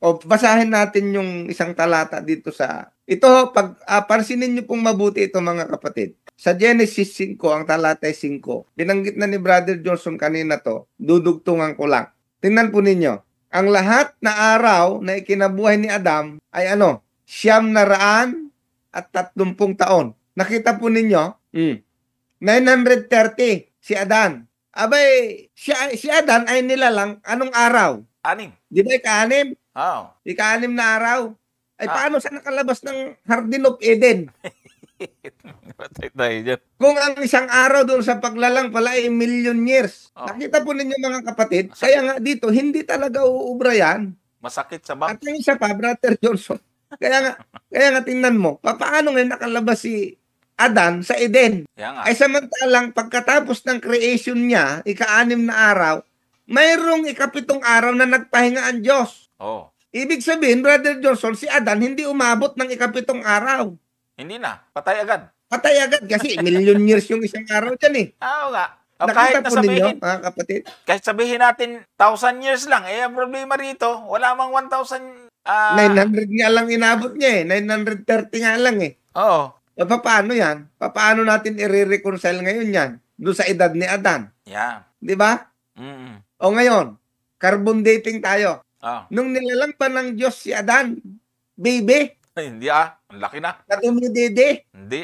O basahin natin yung isang talata dito sa... Ito, pansinin niyo pong mabuti ito mga kapatid. Sa Genesis 5, ang talata 5, binanggit na ni Brother Johnson kanina to, dudugtungan ko lang. Tingnan po ninyo, ang lahat na araw na ikinabuhay ni Adam ay 930 taon. Nakita po ninyo? 930 si Adan. Abay, si Adan ay nilalang anong araw? 6. Di ba ika-6? Oh. Ika-6 na araw. Ay paano sa nakalabas ng Garden of Eden? Patay tayo dyan. Kung ang isang araw doon sa paglalang pala ay million years. Oh. Nakita po ninyo mga kapatid, kaya nga dito, hindi talaga uubra yan. Masakit sa bang. At ang isa pa, Brother Johnson, kaya nga tingnan mo, paano ngayon nakalabas si Adan sa Eden? Yan nga. Ay samantalang pagkatapos ng creation niya, ika-6 na araw, mayroong ika-7 araw na nagpahinga ang Diyos. Oh. Ibig sabihin, Brother Johnson, si Adan hindi umabot ng ika-7 araw. Hindi na. Patay agad. Patay agad kasi million years yung isang araw dyan Oo nga. O, Nakita kahit po ninyo, nasabihin, mga kapatid? kahit sabihin natin 1,000 years lang, ang problema rito, wala mang 1,000. 900 nga lang inabot niya 930 nga lang Oo. E paano yan? Paano natin i-reconcile ngayon yan? Doon sa edad ni Adan. Yan. Di ba? O ngayon, carbon dating tayo. Oh. Nung nilalang pa ng Diyos si Adan, baby, Ay, hindi ang laki na. natumidede, Hindi.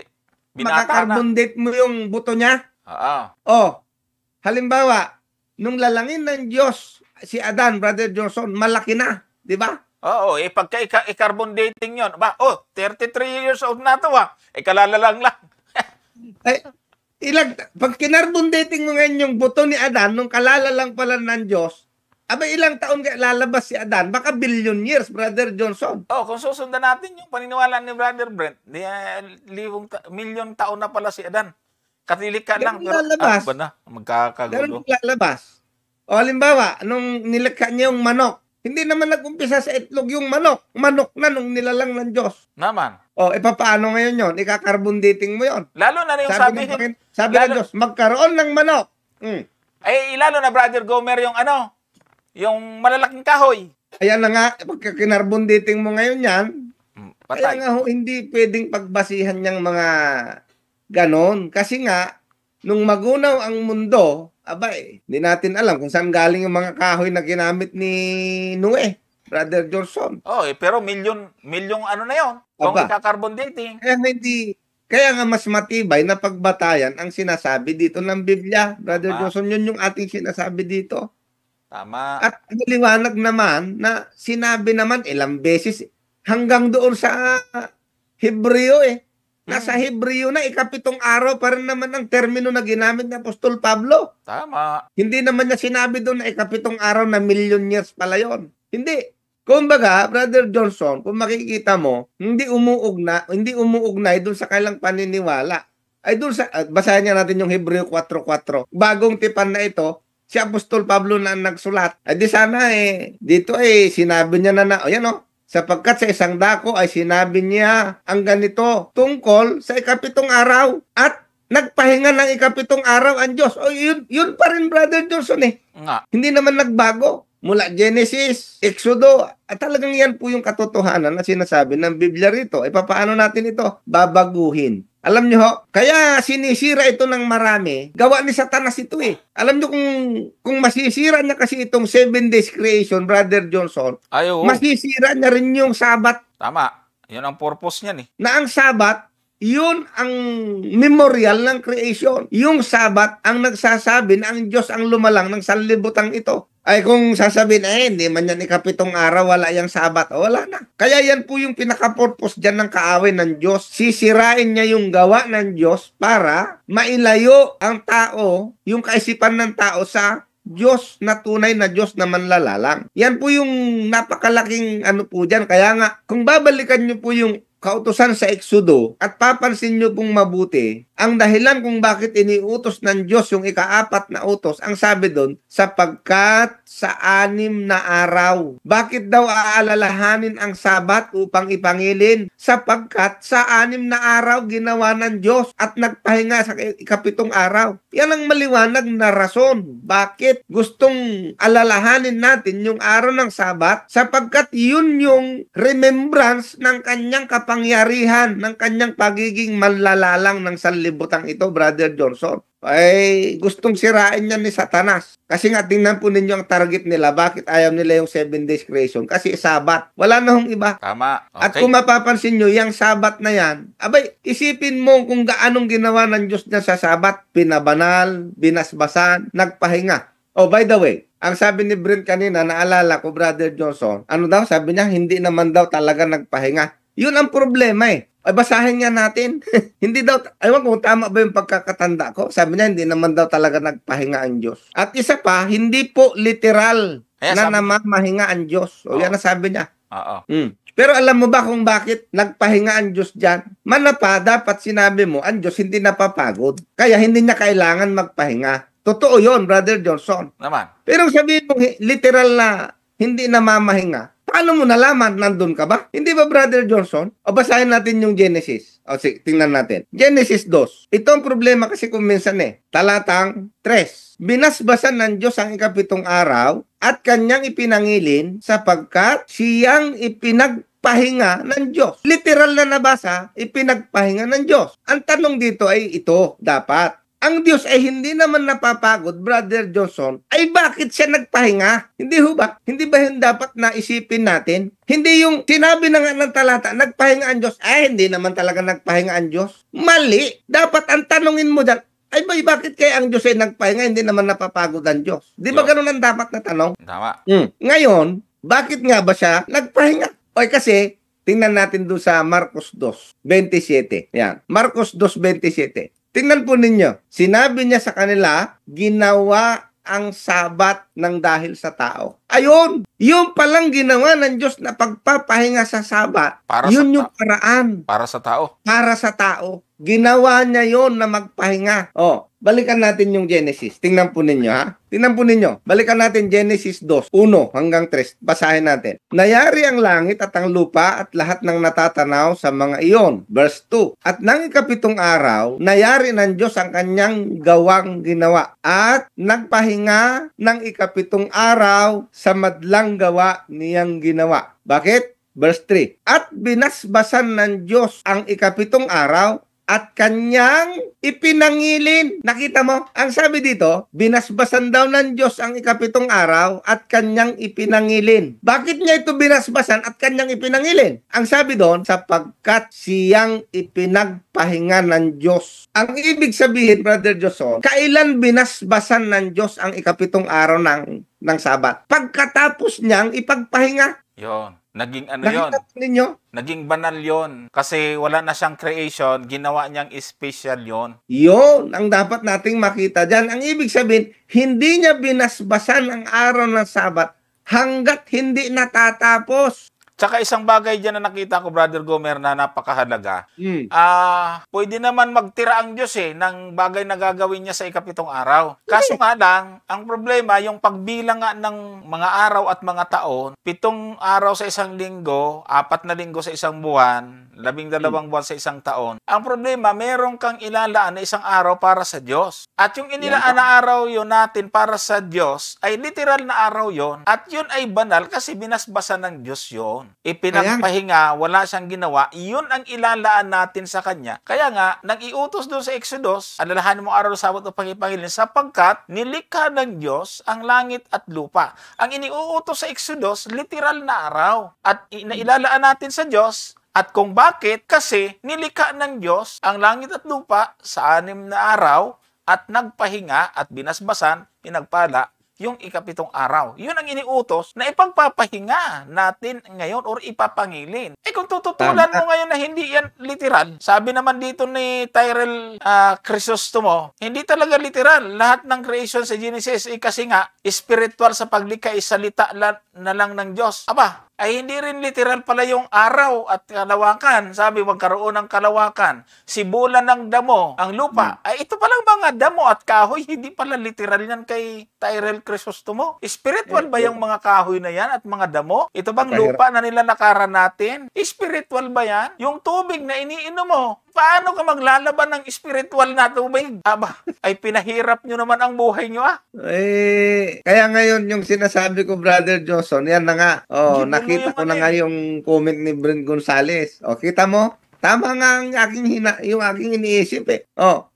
Binata na. maka-carbon date mo yung buto niya. Oo. O, halimbawa, nung lalangin ng Diyos si Adan, Brother Johnson, malaki na. Di ba? Oo, pagka i-carbon dating yun, 33 years old na to kalalalang lang. Ay, pag kinarbon dating mo ngayon yung buto ni Adan, nung kalala lang pala ng Diyos, ilang taon lalabas si Adan? Baka billion years, Brother Johnson. Kung susundan natin yung paniniwala ni Brother Brent, milyon taon na pala si Adan. Katilikha lang. Pero, lalabas. Ba na? Magkakagulo. Ganun lalabas. O halimbawa, nung nilikha niya yung manok, hindi naman nag-umpisa sa itlog yung manok. Manok na nung nilalang ng Diyos. Naman. O, paano ngayon yun? Ika-carbon dating mo yun. Lalo na yung sabi ng Diyos, magkaroon ng manok. Lalo na Brother Gomer yung malalaking kahoy. Ayan na nga, pagka kinarbon dating mo ngayon yan, kaya Patay. nga hindi pwedeng pagbasihan niyang mga ganon. Kasi nga, nung magunaw ang mundo, hindi natin alam kung saan galing yung mga kahoy na ginamit ni Noe, Brother Johnson. Pero milyong ano na yon kung ika-carbon dating. Kaya nga mas matibay na pagbatayan ang sinasabi dito ng Biblia, Brother Johnson. Yun yung ating sinasabi dito. Tama. At liwanag naman na sinabi naman ilang beses hanggang doon sa Hebreo Nasa Hebreo na, ika-7 araw pa rin naman ang termino na ginamit ni Apostol Pablo. Tama. Hindi naman niya sinabi doon na ika-7 araw na million years pala yon. Hindi. Kumbaga, Brother Johnson, kung makikita mo, hindi umuugnay doon sa kailang paniniwala. Ay doon sa, basahin niya natin yung Hebreo 4:4. Bagong tipan na ito, si Apostol Pablo na nagsulat. Ay di sana dito sinabi niya na sapagkat sa isang dako ay sinabi niya ang ganito tungkol sa ika-7 araw at nagpahinga ng ika-7 araw ang Diyos. Yun pa rin, Brother Johnson Nga. Hindi naman nagbago. Mula Genesis, Exodo, at talagang yan po yung katotohanan na sinasabi ng Biblia rito. Paano natin ito babaguhin? Alam nyo kaya sinisira ito ng marami. Gawa ni Satanas ito Alam nyo kung masisira niya kasi itong 7 days creation, Brother Johnson, masisira niya rin yung Sabat. Tama. Yun ang purpose niyan Na ang Sabat, yun ang memorial ng creation. Yung Sabat ang nagsasabi na ang Diyos ang lumalang ng sanlibutan ito. Ay kung sasabihin, hindi man yan ika-7 araw, wala yung Sabat. Wala na. Kaya yan po yung pinaka-purpose dyan ng kaaway ng Diyos. Sisirain niya yung gawa ng Diyos para mailayo ang tao, yung kaisipan ng tao sa Diyos na tunay na Diyos na manlalalang. Yan po yung napakalaking ano po dyan. Kaya nga, kung babalikan nyo po yung kautusan sa Exodo at papansin nyo pong mabuti, ang dahilan kung bakit iniutos ng Diyos yung ika-4 na utos, ang sabi doon, sapagkat sa 6 na araw. Bakit daw aalalahanin ang Sabat upang ipangilin? Sapagkat sa 6 na araw ginawa ng Diyos at nagpahinga sa ika-7 araw. Yan ang maliwanag na rason. Bakit gustong alalahanin natin yung araw ng Sabat? Sapagkat yun yung remembrance ng kanyang kapangyarihan, ng kanyang pagiging manlalalang ng sanlibutan ito, Brother Johnson. Ay gustong sirain yan ni Satanas. Kasi nga tingnan po ninyo ang target nila. Bakit ayaw nila yung 7 days creation? Kasi Sabat. Wala na hong iba. Tama. Okay. At kung mapapansin nyo, yung Sabat na yan, abay, isipin mo kung gaanong ginawa ng Diyos niya sa Sabat. Pinabanal, binasbasan, nagpahinga. Oh, by the way, ang sabi ni Brent kanina, naalala ko, Brother Johnson, ano daw? Sabi niya, hindi naman daw talaga nagpahinga. Yun ang problema eh. Ay, basahin nga natin. Hindi daw, aywan kung tama ba yung pagkakatanda ko. Sabi niya, hindi naman daw talaga nagpahinga ang Diyos. At isa pa, hindi po literal na namamahinga ang Diyos. O yan ang sabi niya. Oo. Pero alam mo ba kung bakit nagpahinga ang Diyos dyan? Manapa, dapat sinabi mo, ang Diyos hindi napapagod. Kaya hindi niya kailangan magpahinga. Totoo yon, Brother Johnson. Naman. Pero sabihin mo, literal na hindi namamahinga. Paano mo nalaman? Nandun ka ba? Hindi ba, Brother Johnson? O basahin natin yung Genesis. O sige, tingnan natin. Genesis 2. Ito ang problema kasi kung minsan talatang 3. Binasbasan ng Diyos ang ika-7 araw at kanyang ipinangilin sapagkat siyang ipinagpahinga ng Diyos. Literal na nabasa, ipinagpahinga ng Diyos. Ang tanong dito ay ito, dapat. Ang Diyos ay hindi naman napapagod, Brother Johnson, ay bakit siya nagpahinga? Hindi ho ba? Hindi ba yung dapat na isipin natin? Hindi yung sinabi na nga ng talata, nagpahinga ang Diyos, ay hindi naman talaga nagpahinga ang Diyos. Mali. Dapat ang tanongin mo dyan, ay bakit kaya ang Diyos ay nagpahinga, hindi naman napapagod ang Diyos? Di ba ganun ang dapat na tanong? Tama. Ngayon, bakit nga ba siya nagpahinga? O kasi, tingnan natin doon sa Marcos 2:27. Yan. Marcos 2:27. Tingnan po ninyo. Sinabi niya sa kanila, ginawa ang Sabat ng dahil sa tao. Ayun! Yung palang ginawa ng Diyos na pagpapahinga sa Sabat, Para yun sa yung paraan. Para sa tao. Para sa tao. Ginawa niya yon na magpahinga. O, balikan natin yung Genesis. Tingnan po ninyo, ha? Tingnan po ninyo. Balikan natin Genesis 2, 1 hanggang 3. Basahin natin. Nayari ang langit at ang lupa at lahat ng natatanaw sa mga iyon. Verse 2. At nang ika-7 araw, nayari ng Diyos ang kanyang gawang ginawa. At nagpahinga ng ika-7 araw sa madlang gawa niyang ginawa. Bakit? Verse 3. At binasbasan ng Diyos ang ika-7 araw at kanyang ipinangilin. Nakita mo? Ang sabi dito, binasbasan daw ng Diyos ang ika-7 araw at kanyang ipinangilin. Bakit niya ito binasbasan at kanyang ipinangilin? Ang sabi doon, sapagkat siyang ipinagpahinga ng Diyos. Ang ibig sabihin, Brother Johnson, kailan binasbasan ng Diyos ang ika-7 araw ng Sabat? Pagkatapos niyang ipagpahinga. Yon. Naging ano yon? Nakita ninyo? Naging banal yon. Kasi wala na siyang creation, ginawa niyang special yon. Yun ang dapat nating makita dyan. Ang ibig sabihin, hindi niya binasbasan ang araw ng Sabat hanggat hindi natatapos. Tsaka isang bagay dyan na nakita ko, Brother Gomer, na napakahalaga. Pwede naman magtira ang Diyos ng bagay na gagawin niya sa ika-7 araw. Kaso nga lang, ang problema, yung pagbilang nga ng mga araw at mga taon, 7 araw sa isang linggo, 4 na linggo sa isang buwan, 12 buwan sa isang taon. Ang problema, meron kang ilalaan na isang araw para sa Diyos. At yung inilaan na araw yun natin para sa Diyos, ay literal na araw yon. At yun ay banal kasi binasbasan ng Diyos yon. Ipinagpahinga, wala siyang ginawa, iyon ang ilalaan natin sa Kanya. Kaya nga, nang iutos doon sa Exodus, alalahanin mo araw sa Sabat upang ipangilin, sapagkat nilikha ng Diyos ang langit at lupa. Ang iniuutos sa Exodus, literal na araw. At nailalaan natin sa Diyos, at kung bakit, kasi nilikha ng Diyos ang langit at lupa sa 6 na araw, at nagpahinga at binasbasan, pinagpala, yung ikapitong araw. Yun ang iniutos na ipagpapahinga natin ngayon or ipapangilin. Kung tututulan mo ngayon na hindi yan literal, sabi naman dito ni Tyrell Crisostomo, hindi talaga literal. Lahat ng creation sa Genesis kasi nga, spiritual sa paglikha, salita na lang ng Diyos. Aba, ay hindi rin literal pala yung araw at kalawakan. Sabi, magkaroon ng kalawakan. Sibulan ng damo, ang lupa. Ay ito palang mga damo at kahoy, hindi pala literal yan kay Tyrell Crisostomo. Spiritual ba yung mga kahoy na yan at mga damo? Ito bang lupa na nila nakaran natin? Spiritual ba yan? Yung tubig na iniinom mo, paano ka maglalaban ng spiritual na tubig? Aba, ay pinahirap nyo naman ang buhay nyo Kaya ngayon yung sinasabi ko, Brother Johnson, yan na nga. Nakita ko na nga yung comment ni Brent Gonzales. Kita mo? Tama nga ang yung aking iniisip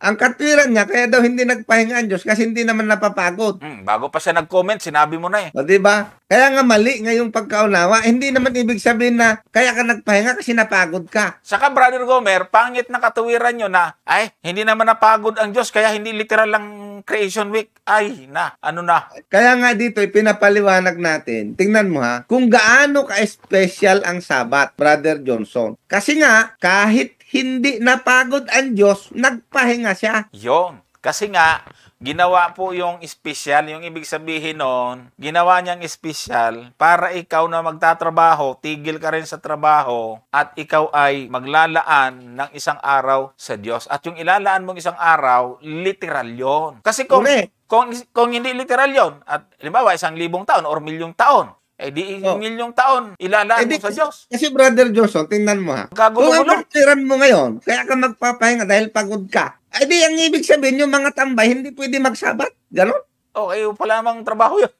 ang katwiran niya, kaya daw hindi nagpahinga ang Diyos kasi hindi naman napapagod. Bago pa siya nag-comment, sinabi mo na diba? Kaya nga mali ngayong pagkaunawa, hindi naman ibig sabihin na kaya ka nagpahinga kasi napagod ka. Saka, Brother Gomer, pangit na katuwiran nyo na, hindi naman napagod ang Diyos, kaya hindi literal lang Creation Week. Ano na? Kaya nga dito, pinapaliwanag natin, tingnan mo kung gaano ka-special ang Sabat, Brother Johnson. Kasi nga, kahit hindi napagod ang Diyos, nagpahinga siya. Yon. Kasi nga, ginawa po yung special, yung ibig sabihin nun, ginawa niyang special para ikaw na magtatrabaho, tigil ka rin sa trabaho, at ikaw ay maglalaan ng isang araw sa Diyos. At yung ilalaan mong isang araw, literal yon. Kasi kung hindi literal yon, at halimbawa 1,000 taon or 1,000,000 taon, di 1,000,000 taon, ilalaan mo sa Diyos. Kasi Brother Johnson, tingnan mo kung ang katwiran mo ngayon, kaya ka magpapahinga dahil pagod ka, di ang ibig sabihin, yung mga tambay, hindi pwede magsabat. Ganon? Kayo pala namang trabaho yun.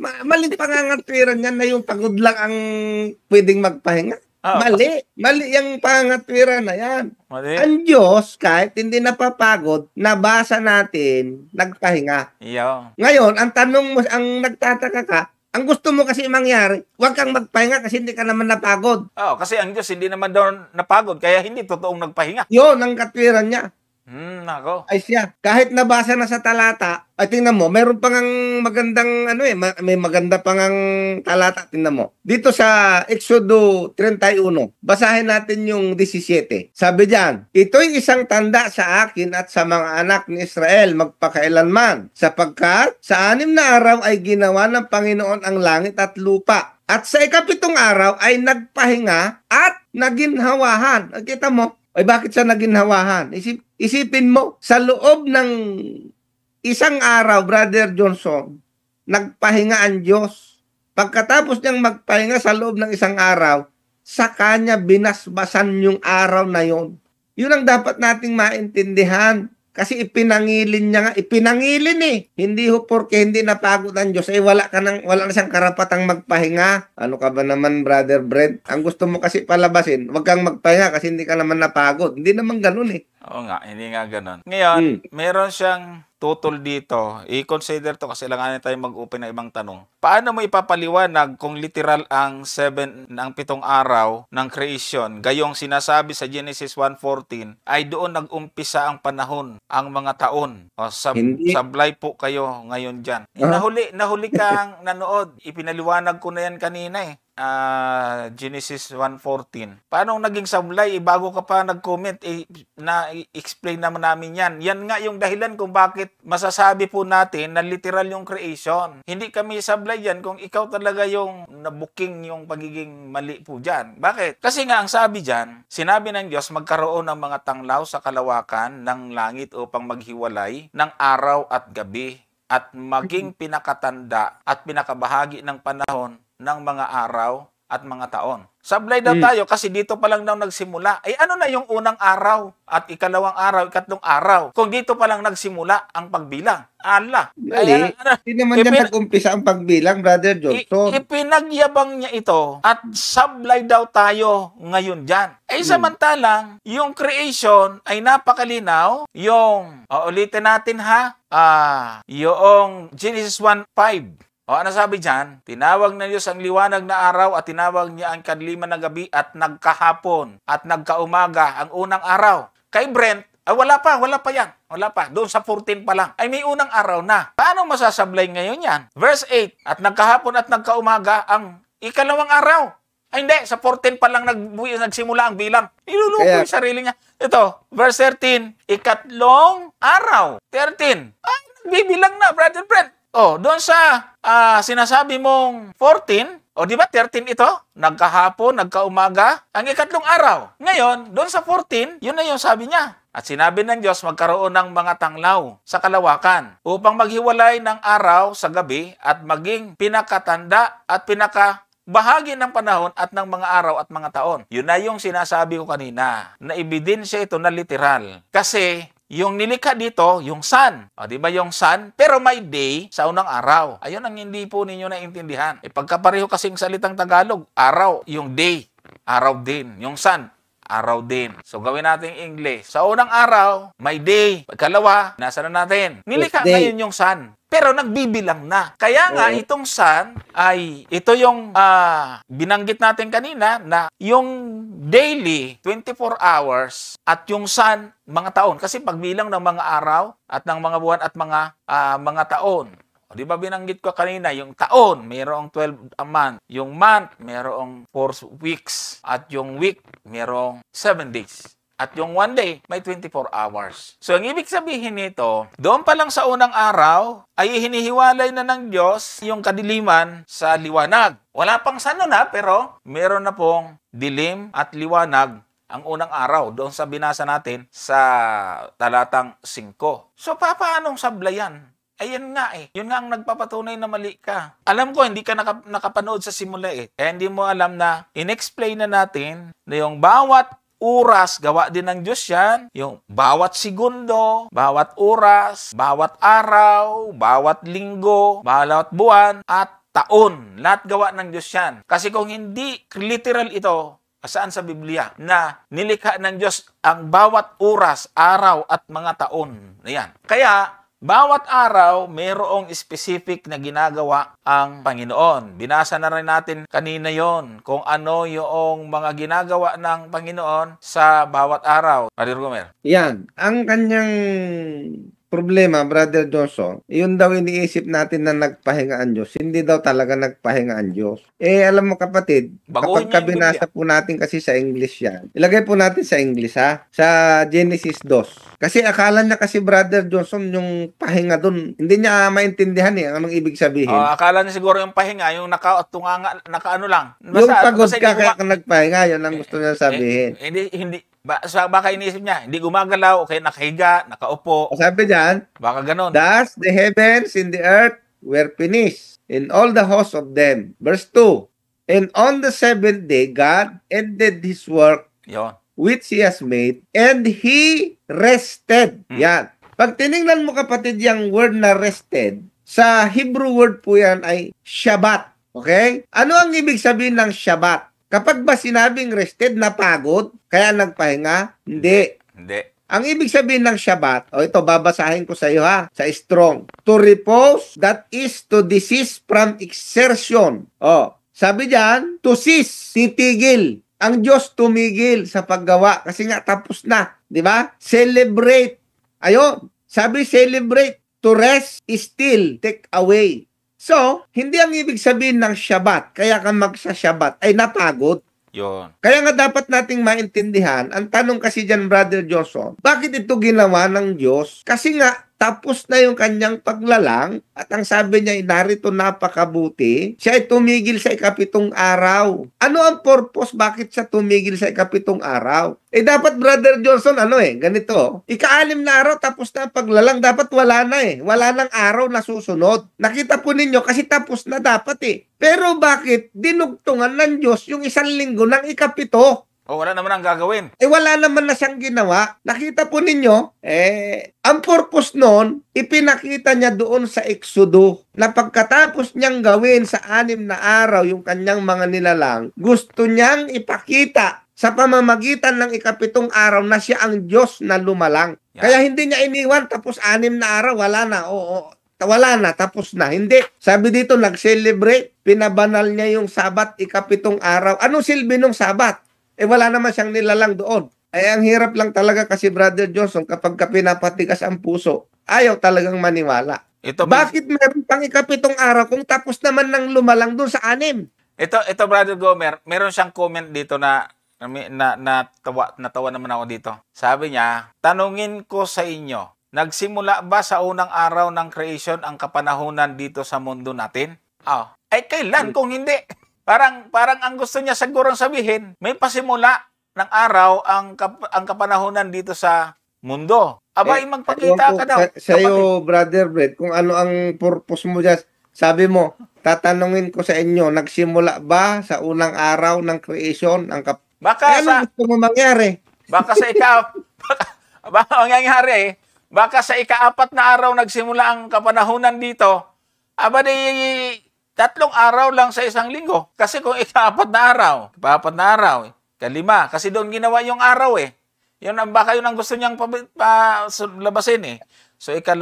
Maling pangangatwiran yan na yung pagod lang ang pwedeng magpahinga. Mali yung pangangatwiran na yan. Mali. Ang Diyos, kahit hindi napapagod, nabasa natin, nagpahinga. Ngayon, ang tanong mo, ang nagtataka ka, ang gusto mo kasi mangyari, huwag kang magpahinga kasi hindi ka naman napagod. Kasi ang Diyos hindi naman daw napagod, kaya hindi totoong nagpahinga. Yun ang katwiran niya. Nako. Ay siya, kahit nabasa na sa talata, ay tingnan mo, meron pang magandang may maganda pang talata, tingnan mo. Dito sa Exodo 31, basahin natin yung 17. Sabi diyan, ito'y isang tanda sa akin at sa mga anak ni Israel magpakailanman, sapagkat sa 6 na araw ay ginawa ng Panginoon ang langit at lupa. At sa ikapitong araw ay nagpahinga at naginhawahan. Kita mo, bakit siya naginhawahan? Isipin mo, sa loob ng isang araw, Brother Johnson, nagpahinga ang Diyos. Pagkatapos niyang magpahinga sa loob ng isang araw, sa kanya binasbasan yung araw na yon. Yun ang dapat nating maintindihan. Kasi ipinangilin niya nga, Hindi porque hindi napagod ang Diyos, wala na siyang karapatang magpahinga. Ano ka ba naman, Brother Brent? Ang gusto mo kasi palabasin, wag kang magpahinga kasi hindi ka naman napagod. Hindi naman ganun Oo nga, hindi nga ganun. Ngayon, meron siyang tutol dito. I-consider to kasi langanin tayo mag-open ng ibang tanong. Paano mo ipapaliwanag kung literal ang 7 araw ng creation? Gayong sinasabi sa Genesis 1:14 ay doon nag-umpisa ang panahon, ang mga taon. Sablay po kayo ngayon dyan. Nahuli kang nanood. Ipinaliwanag ko na yan kanina Genesis 1:14. Paano naging sablay? Bago ka pa nag-comment, na-explain naman namin yan. Yan nga yung dahilan kung bakit masasabi po natin na literal yung creation. Hindi kami sablay yan kung ikaw talaga yung nabuking yung pagiging mali po dyan. Bakit? Kasi nga ang sabi dyan, sinabi ng Diyos magkaroon ng mga tanglaw sa kalawakan ng langit upang maghiwalay ng araw at gabi at maging pinakatanda at pinakabahagi ng panahon ng mga araw at mga taon. Sablay daw tayo kasi dito pa lang daw nagsimula. Ano na yung unang araw at ikalawang araw, ikatlong araw? Kung dito pa lang nagsimula ang pagbilang. Hindi naman dyan nag-umpisa ang pagbilang, Brother Johnson. Ipinagyabang niya ito at sablay daw tayo ngayon dyan. Samantalang, yung creation ay napakalinaw. Ulitin natin yung Genesis 1:5. Ano sabi dyan? Tinawag na Diyos ang liwanag na araw at tinawag niya ang kadiliman na gabi at nagkahapon at nagkaumaga ang unang araw. Kay Brent, wala pa yan. Wala pa. Doon sa 14 pa lang. Ay may unang araw na. Paano masasablay ngayon yan? Verse 8, at nagkahapon at nagkaumaga ang ikalawang araw. Ay hindi, sa 14 pa lang nagsimula ang bilang. Iluluko yung sarili niya. Ito, verse 13, ikatlong araw. 13. Ay, nagbibilang na, brother Brent. Doon sa sinasabi mong 14, di ba 13 ito? Nagkahapon, nagkaumaga, ang ikatlong araw. Ngayon, doon sa 14, yun na yung sabi niya. At sinabi ng Diyos, magkaroon ng mga tanglaw sa kalawakan upang maghiwalay ng araw sa gabi at maging pinakatanda at bahagi ng panahon at ng mga araw at mga taon. Yun na yung sinasabi ko kanina, na ebidensya ito na literal. Kasi yung nilikha dito, yung sun. Di ba yung sun? Pero may day sa unang araw. Ayun ang hindi po ninyo naintindihan. Pagkapareho kasing salitang Tagalog, araw, yung day, araw din. Yung sun, araw din. So gawin natin English. Sa unang araw, may day. Pagkalawa, nasa na natin? Nilikha ngayon yung sun. Pero nagbibilang na. Kaya nga, itong sun ay, ito yung binanggit natin kanina na yung daily, 24 hours, at yung sun, mga taon. Kasi pagbilang ng mga araw at ng mga buwan at mga taon. Di ba binanggit ko kanina, yung taon, mayroong 12 a month. Yung month, mayroong 4 weeks. At yung week, mayroong 7 days. At yung one day, may 24 hours. So, ang ibig sabihin nito, doon pa lang sa unang araw, ay hinihiwalay na ng Diyos yung kadiliman sa liwanag. Wala pang sano na, pero meron na pong dilim at liwanag ang unang araw. Doon sa binasa natin sa talatang 5. So, paanong sablayan? Ayan nga Yun nga ang nagpapatunay na mali ka. Alam ko, hindi ka nakapanood sa simula Kaya hindi mo alam na in-explain na natin na yung bawat oras, gawa din ng Diyos yan. Yung bawat segundo, bawat oras, bawat araw, bawat linggo, bawat buwan, at taon. Lahat gawa ng Diyos yan. Kasi kung hindi literal ito, saan sa Biblia, na nilikha ng Diyos ang bawat oras, araw, at mga taon. Ayan. Kaya, bawat araw, mayroong specific na ginagawa ang Panginoon. Binasa na rin natin kanina yon kung ano yung mga ginagawa ng Panginoon sa bawat araw. Brother Gomer. Yan. Ang kanyang problema, Brother Johnson, yun daw iniisip natin na nagpahinga ang Diyos. Hindi daw talaga nagpahinga ang Diyos. Alam mo kapatid, kapag binasa po natin kasi sa English yan, ilagay po natin sa English sa Genesis 2. Kasi akala niya kasi Brother Johnson yung pahinga dun, hindi niya maintindihan anong ibig sabihin. Akala niya siguro yung pahinga, yung nakaano lang. Basta, yung pagod ka kaya ka nagpahinga, yun ang gusto niya sabihin. Hindi. Baka inisip niya, hindi gumagalaw, o kaya nakahiga, nakaupo. Sabi diyan, baka ganon. Thus the heavens and the earth were finished, and all the hosts of them. Verse 2, and on the seventh day, God ended His work, which He has made, and He rested. Yan. Pag tinignan mo kapatid yung word na rested, sa Hebrew word po yan ay Shabbat. Okay? Ano ang ibig sabihin ng Shabbat? Kapag ba sinabing rested, napagod, kaya nagpahinga? Hindi. Ang ibig sabihin ng Shabbat, ito babasahin ko sa iyo sa Strong. To repose, that is to desist from exertion. Sabi diyan, to cease, titigil. Ang Diyos tumigil sa paggawa kasi nga tapos na, di ba? Celebrate. Ayun, sabi celebrate. To rest is still, take away. So, hindi ang ibig sabihin ng Shabbat, kaya ka magsa-Shabbat, ay napagod. Yun. Kaya nga dapat nating maintindihan, ang tanong kasi dyan, Brother Johnson, bakit ito ginawa ng Diyos? Kasi nga, tapos na yung kanyang paglalang at ang sabi niya ay narito napakabuti, siya ay tumigil sa ikapitong araw. Ano ang purpose? Bakit siya tumigil sa ikapitong araw? Dapat Brother Johnson, ganito. Ika-6 na araw tapos na ang paglalang, dapat wala na Wala nang araw na susunod. Nakita po ninyo kasi tapos na dapat Pero bakit dinugtungan ng Diyos yung 1 linggo ng ikapito? Wala naman ang gagawin. Wala naman na siyang ginawa. Nakita po ninyo, ang purpose noon, ipinakita niya doon sa Exodo na pagkatapos niyang gawin sa 6 na araw yung kanyang mga nilalang, gusto niyang ipakita sa pamamagitan ng ikapitong araw na siya ang Diyos na lumalang. Kaya hindi niya iniwan tapos 6 na araw, wala na. Wala na, tapos na. Hindi. Sabi dito, nag-celebrate. Pinabanal niya yung Sabat, ikapitong araw. Anong silbi ng Sabat? Wala naman siyang nilalang doon. Ay, ang hirap lang talaga kasi, Brother Johnson, kapag ka pinapatigas ang puso, ayaw talagang maniwala. Ito, Bakit meron pang ikapitong araw kung tapos naman ng lumalang doon sa 6? ito Brother Gomer, meron siyang comment dito natawa naman ako dito. Sabi niya, tanungin ko sa inyo, nagsimula ba sa unang araw ng creation ang kapanahunan dito sa mundo natin? Ay kailan kung hindi? Parang ang gusto niya sigurong sabihin, may pasimula ng araw ang kapanahunan dito sa mundo. Abay, magpakita ka daw. Sa iyo, Brother Brett, kung ano ang purpose mo dyan. Sabi mo, tatanungin ko sa inyo, nagsimula ba sa unang araw ng creation ang Baka ano gusto mo mangyari? Baka sa baka mangyayari baka sa ika-4 na araw nagsimula ang kapanahunan dito. Aba di 3 araw lang sa isang linggo. Kasi kung ika-4 na araw, ika-5, kasi doon ginawa yung araw baka yun ang gusto niyang labasin So ika-4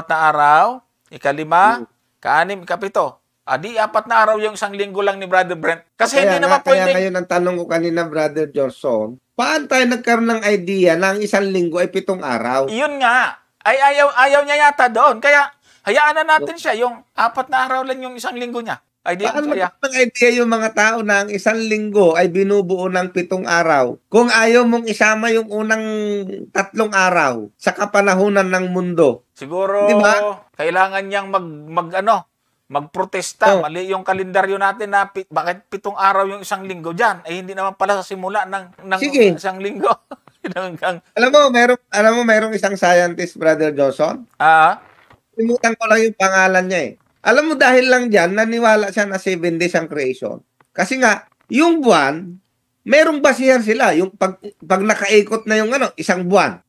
na araw, ika-5, ka-6, ika-7. Di 4 na araw yung isang linggo lang ni Brother Brent. Kasi hindi naman pwede. Kaya ngayon ang tanong ko kanina, Brother Johnson, paano tayo nagkaroon ng idea na ang isang linggo ay 7 araw? Yun nga. Ay ayaw niya yata doon. Kaya hayaan na natin siya. Yung 4 na araw lang yung isang linggo niya. Ay di paano kaya. ng idea yung mga tao na ang isang linggo ay binubuo ng 7 araw? Kung ayaw mong isama yung unang 3 araw sa kapanahunan ng mundo. Siguro, diba? Kailangan niyang magprotesta. Mali yung kalendaryo natin na bakit 7 araw yung isang linggo dyan. Hindi naman pala sa simula ng isang linggo. alam mo, merong isang scientist, Brother Johnson. Limutan ko lang yung pangalan niya Alam mo, dahil lang dyan, naniwala siya na 7 days ang creation. Kasi nga, yung buwan, merong basihan sila. Yung pag nakaikot na yung isang buwan.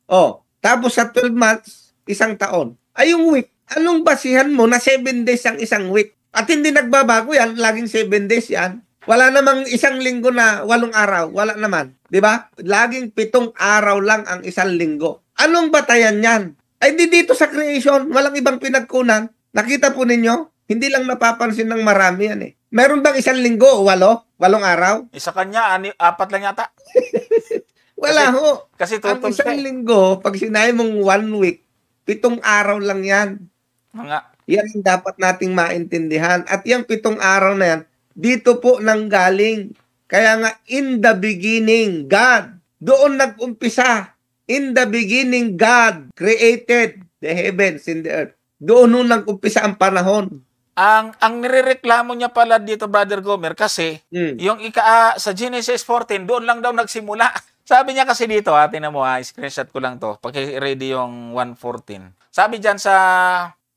Tapos sa 12 months, isang taon. Ay, yung week. Anong basihan mo na 7 days ang isang week? At hindi nagbabago yan, laging 7 days yan. Wala namang isang linggo na 8 araw. Wala naman. Di ba? Laging 7 araw lang ang isang linggo. Anong batayan yan? Ay di dito sa creation, walang ibang pinagkunan. Nakita po ninyo? Hindi lang napapansin ng marami yan Meron bang isang linggo o 8? 8 araw? Isa kanya, 4 lang yata. Wala Kasi ang isang linggo, pag sinabi mong 1 week, 7 araw lang yan. Yan ang dapat nating maintindihan. At yung 7 araw na yan, dito po nanggaling. Kaya nga, in the beginning, God. Doon nag-umpisa. In the beginning, God created the heavens and the earth. Doon nung nag-umpisa ang panahon. Ang nirereklamo niya pala dito, Brother Gomer, kasi yung sa Genesis 14, doon lang daw nagsimula. Sabi niya kasi dito, tingnan mo screenshot ko lang to. Paki-ready yung 1:14. Sabi diyan sa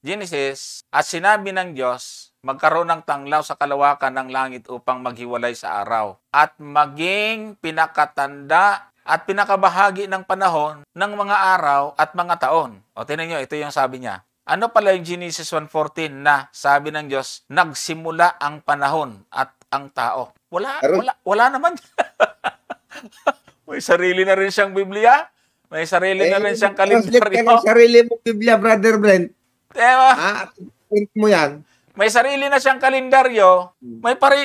Genesis, at sinabi ng Diyos, magkaroon ng tanglaw sa kalawakan ng langit upang maghiwalay sa araw at maging pinakatanda at pinakabahagi ng panahon ng mga araw at mga taon. Tingnan nyo, ito yung sabi niya. Ano pala yung Genesis 1:14 na sabi ng Diyos, nagsimula ang panahon at ang tao? Wala naman. May sarili na rin siyang Biblia. May sarili na rin siyang kalendaryo. May sarili mong Biblia, Brother Brent. Diba? Print mo yan. May sarili na siyang kalendaryo.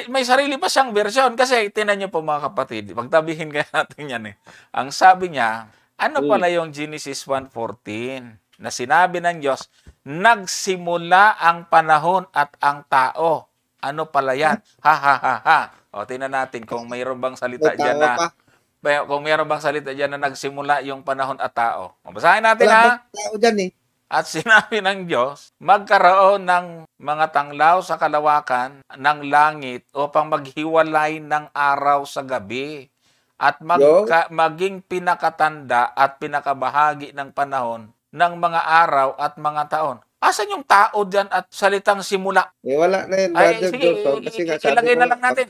May sarili pa siyang version. Kasi tinan niyo po mga kapatid, pagtabihin kaya natin yan Ang sabi niya, ano pala yung Genesis 1:14 na sinabi ng Diyos, nagsimula ang panahon at ang tao. Ano pala yan? Tingnan natin kung mayroon bang salita dyan na nagsimula yung panahon at tao. Basahin natin tao dyan At sinabi ng Diyos, magkaroon ng mga tanglaw sa kalawakan ng langit upang maghiwalay ng araw sa gabi at maging pinakatanda at pinakabahagi ng panahon ng mga araw at mga taon. Asan yung tao dyan at salitang simula? Wala na yun, Brother Johnson. Kasi nga sabi ilagay na lang natin.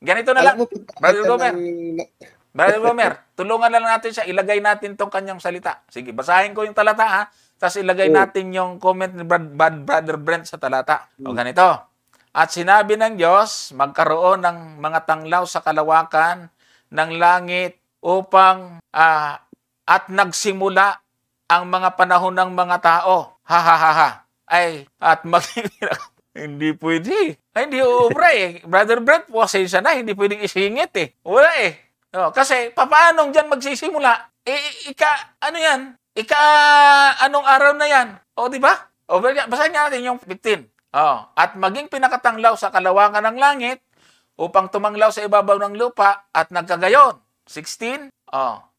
Ganito na lang. Brother Gomer, tulungan na lang natin siya. Ilagay natin tong kanyang salita. Sige, basahin ko yung talata tapos ilagay natin yung comment ni Brother Brent sa talata. Ganito. At sinabi ng Diyos, magkaroon ng mga tanglaw sa kalawakan ng langit upang at nagsimula ang mga panahon ng mga tao. At hindi pwede. Hindi uubra Brother Brent, pasensya na, hindi pwedeng isingit Wala Kasi papaanong diyan magsisimula? Ano yan? Anong araw na yan? O, di ba? O, basahin natin yung 15. At maging pinakatanglaw sa kalawakan ng langit upang tumanglaw sa ibabaw ng lupa at nagkagayon. 16.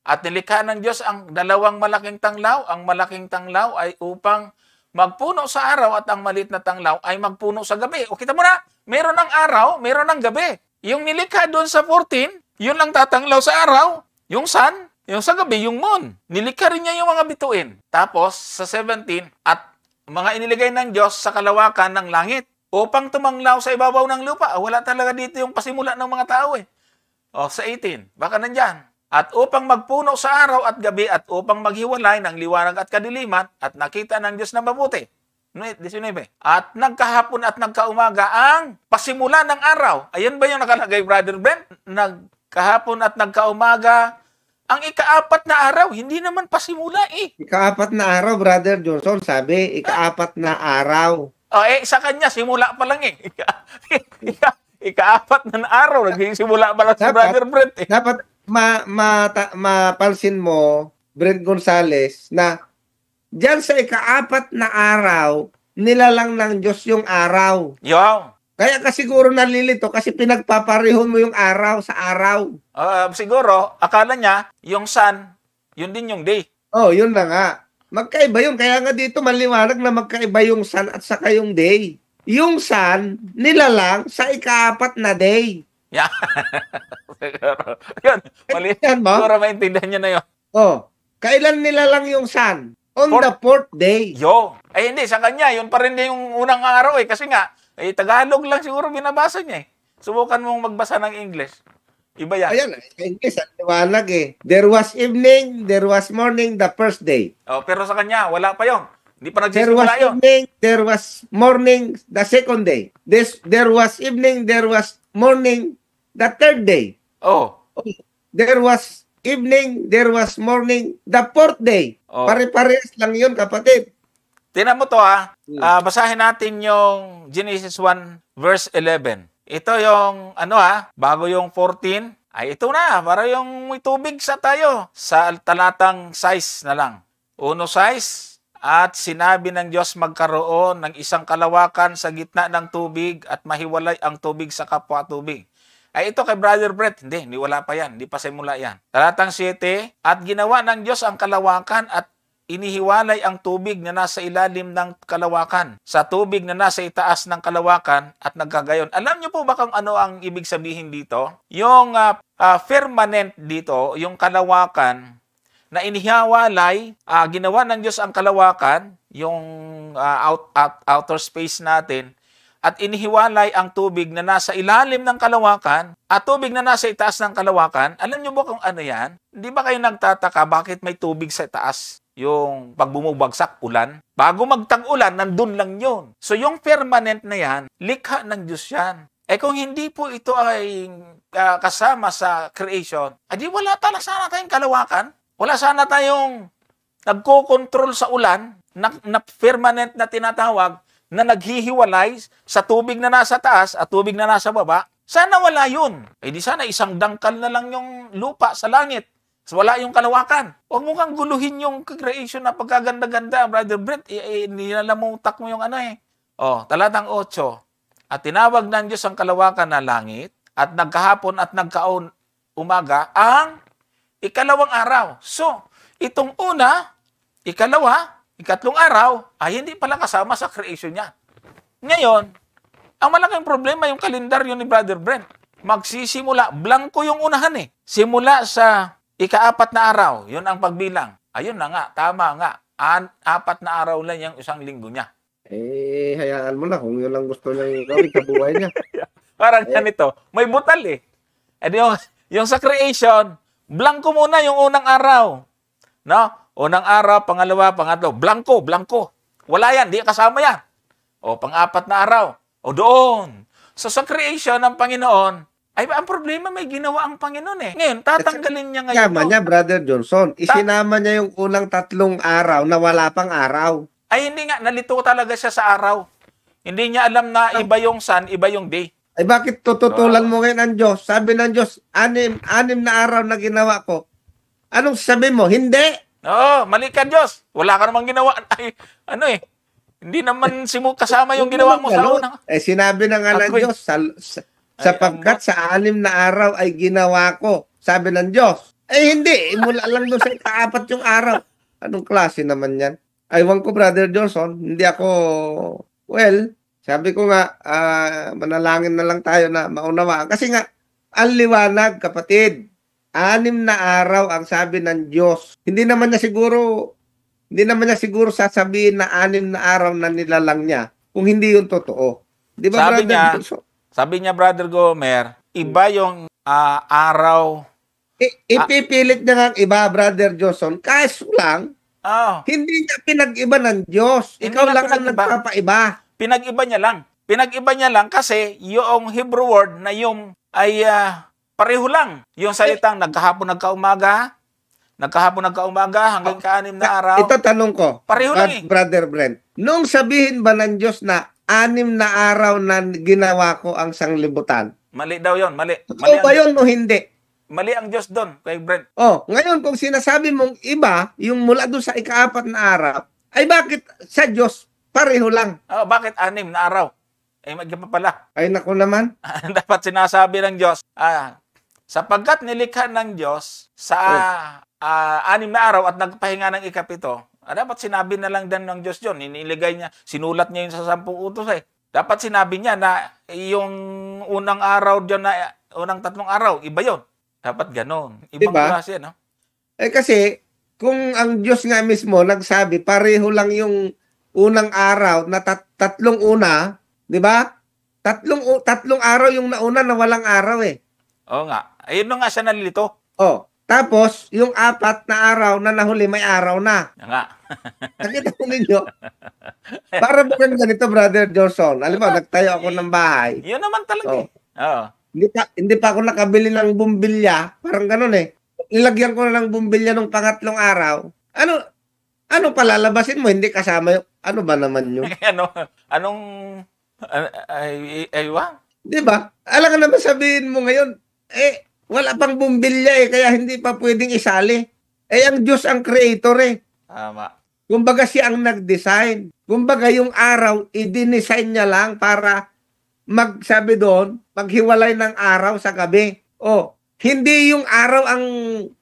At nilikha ng Diyos ang dalawang malaking tanglaw. Ang malaking tanglaw ay upang magpuno sa araw at ang maliit na tanglaw ay magpuno sa gabi. O, kita mo na, meron ng araw, meron ng gabi. Yung nilikha doon sa 14, yun lang tatanglaw sa araw, yung sun, yung sa gabi, yung moon. Nilikha rin niya yung mga bituin. Tapos, sa 17, at mga iniligay ng Diyos sa kalawakan ng langit upang tumanglaw sa ibabaw ng lupa. Wala talaga dito yung pasimula ng mga tao eh. Sa 18, baka nandyan. At upang magpuno sa araw at gabi at upang maghiwalay ng liwanag at kadiliman at nakita ng Diyos na mabuti. 19. At nagkahapon at nagkaumaga ang pasimula ng araw. Ayan ba yung nakalagay, Brother Brent? Nagkahapon at nagkaumaga ang ika-4 na araw. Hindi naman pasimula eh. Ika-4 na araw, Brother Johnson, sabi, ika-4 na araw. Sa kanya, simula pa lang eh. Ika-4 na araw. Nagsimula pa lang si Brother Brent eh. Dapat mapansin mo, Brent Gonzales, na diyan sa ika-4 na araw, nilalang ng Diyos yung araw. Kaya ka siguro nalilito kasi pinagpaparehon mo yung araw sa araw. Siguro, akala niya, yung sun, yun din yung day. Yun na nga. Magkaiba yun. Kaya nga dito maliwanag na magkaiba yung sun at saka yung day. Yung sun, nilalang sa ika-4 na day. Yeah. Yun. Siguro maintindihan niya na yun. Kailan nilalang yung sun? On the 4th day. Hindi, sa kanya, yun pa rin yung unang araw eh. Kasi nga, Tagalog lang siguro binabasa niya eh. Subukan mong magbasa ng English. Iba yan. Ayan, English, ang liwanag eh. There was evening, there was morning, the first day. Pero sa kanya, wala pa yun. Hindi pa There was nagsisimula yun. evening, there was morning, the second day. There was evening, there was morning, the third day. There was evening, there was morning, the fourth day. Pare-parehas lang yun, kapatid. Tingnan mo to basahin natin yung Genesis 1 verse 11. Ito yung bago yung 14. Ay ito na, para yung may tubig sa tayo. Sa talatang 6 na lang. 1:6. At sinabi ng Diyos magkaroon ng isang kalawakan sa gitna ng tubig at mahiwalay ang tubig sa kapwa tubig. Ay ito kay Brother Brett, hindi wala pa yan, hindi pa simula yan. Talatang 7, at ginawa ng Diyos ang kalawakan at inihiwalay ang tubig na nasa ilalim ng kalawakan sa tubig na nasa itaas ng kalawakan at nagkagayon. Alam niyo po ba kung ano ang ibig sabihin dito? Yung firmament dito, yung kalawakan na inihiwalay, ginawa ng Diyos ang kalawakan, yung outer space natin, at inihiwalay ang tubig na nasa ilalim ng kalawakan at tubig na nasa itaas ng kalawakan. Alam niyo ba kung ano yan? Hindi ba kayo nagtataka bakit may tubig sa itaas? Yung pag bumubagsak ulan, bago magtag-ulan, nandun lang yun. So yung permanent na yan, likha ng Diyos yan. Kung hindi po ito ay kasama sa creation, di wala talaga sana tayong kalawakan. Wala sana tayong nagko-control sa ulan, na permanent na tinatawag, na naghihiwalay sa tubig na nasa taas at tubig na nasa baba. Sana wala yun. Di sana isang dangkal na lang yung lupa sa langit. So, wala yung kalawakan. Huwag mo kang guluhin yung creation na pagkaganda-ganda, Brother Brent. Nilalamutak mo yung talatang 8. At tinawag ng Diyos ang kalawakan na langit at nagkahapon at umaga ang ikalawang araw. So, itong una, ikalawa, ikatlong araw, ay hindi pala kasama sa creation niya. Ngayon, ang malaking problema yung kalendaryo ni Brother Brent. Magsisimula, blanco yung unahan eh. Simula sa ika-4 na araw, yun ang pagbilang. Ayun na nga, tama nga. 4 na araw lang yung isang linggo niya. Hayaan mo na kung yun lang gusto niya gawin sa buhay niya. Parang ganito, may butal eh. Yung sa creation, blanco muna yung unang araw. No? Unang araw, pangalawa, pangatlo, blanco. Wala yan, di kasama yan. Pang-4 na araw. Doon. So sa creation ng Panginoon, ay ang problema may ginawa ang Panginoon eh. Ngayon, tatanggalin niya ngayon. Sinama niya, Brother Johnson. Isinama niya yung unang 3 araw na wala pang araw. Ay hindi nga, nalito talaga siya sa araw. Hindi niya alam na iba yung sun, iba yung day. Ay bakit tututulan mo ngayon ang Diyos? Sabi ng Diyos, anim na araw na ginawa ko. Anong sabi mo? Hindi. Oo, mali ka, Diyos. Wala ka namang ginawa. Ay, ano eh. Hindi naman kasama yung ginawa mo sa unang. Sinabi na nga ng Ako'y- Diyos, sapagkat sa 6 na araw ay ginawa ko. Sabi ng Diyos. Hindi. Mula lang doon sa ikaapat yung araw. Anong klase naman yan? Aywan ko, Brother Johnson. Hindi ako, sabi ko nga, manalangin na lang tayo na maunawaan. Kasi nga, ang liwanag, kapatid. 6 na araw ang sabi ng Diyos. Hindi naman niya siguro sasabihin na 6 na araw na nilalang niya kung hindi yun totoo. Di ba, Sabi Brother niya, Johnson? Sabi niya, Brother Gomer, iba yung araw. Ipipilit niya nga ang iba, Brother Johnson. Kaso lang, Oh, hindi niya pinag-iba ng Diyos. Hindi Ikaw niya lang ang pinag-iba. nagpapaiba. pinag-iba niya lang. Pinag-iba niya lang kasi yung Hebrew word na yung ay pareho lang. Yung salitang nagkahapon nagkaumaga hanggang ka-6 na araw. Ito tanong ko, Pareho lang eh. Brother Brent. Nung sabihin ba ng Diyos na 6 na araw na ginawa ko ang sanglibutan? Mali daw yun, mali. Totoo ba yun o hindi? Mali ang Diyos doon, kay Brent. Ngayon kung sinasabi mong iba, yung mula doon sa ikaapat na araw, ay bakit sa Diyos pareho lang? Bakit 6 na araw? Magkapa pala. Ay naku naman. Dapat sinasabi ng Diyos, sapagkat nilikha ng Diyos sa 6 na araw at nagpahinga ng ikapito, dapat sinabi na lang din ng Diyos yun. Iniligay niya, sinulat niya yun sa 10 utos eh. Dapat sinabi niya na yung unang araw dyan na, unang 3 araw, iba yun. Dapat ganon. Ibang Diba? klase, no? Kasi kung ang Diyos nga mismo nagsabi, pareho lang yung unang araw na tatlong una, di ba? Tatlong araw yung nauna na walang araw eh. Oo nga. Ayun na nga siya nalilito. Tapos, yung 4 na araw na nahuli, may araw na. Yan nga. Nakita ko ninyo. Para ba ganito, Brother Johnson? Alam mo, nagtayo ako ng bahay. Yun naman talaga eh. Oo. Hindi pa ako nakabili ng bumbilya. Parang ganun eh. Nilagyan ko na ng bumbilya nung pangatlong araw. Ano palalabasin mo? Hindi kasama yung, ano ba naman yun? Anong, wang? Di ba? Alam ka naman sabihin mo ngayon, wala pang bumbilya eh, kaya hindi pa pwedeng isali. Ang Diyos ang creator eh. Tama. Kumbaga siya ang nag-design. Kumbaga yung araw, i-design niya lang para sabi doon, maghiwalay ng araw sa gabi. Hindi yung araw ang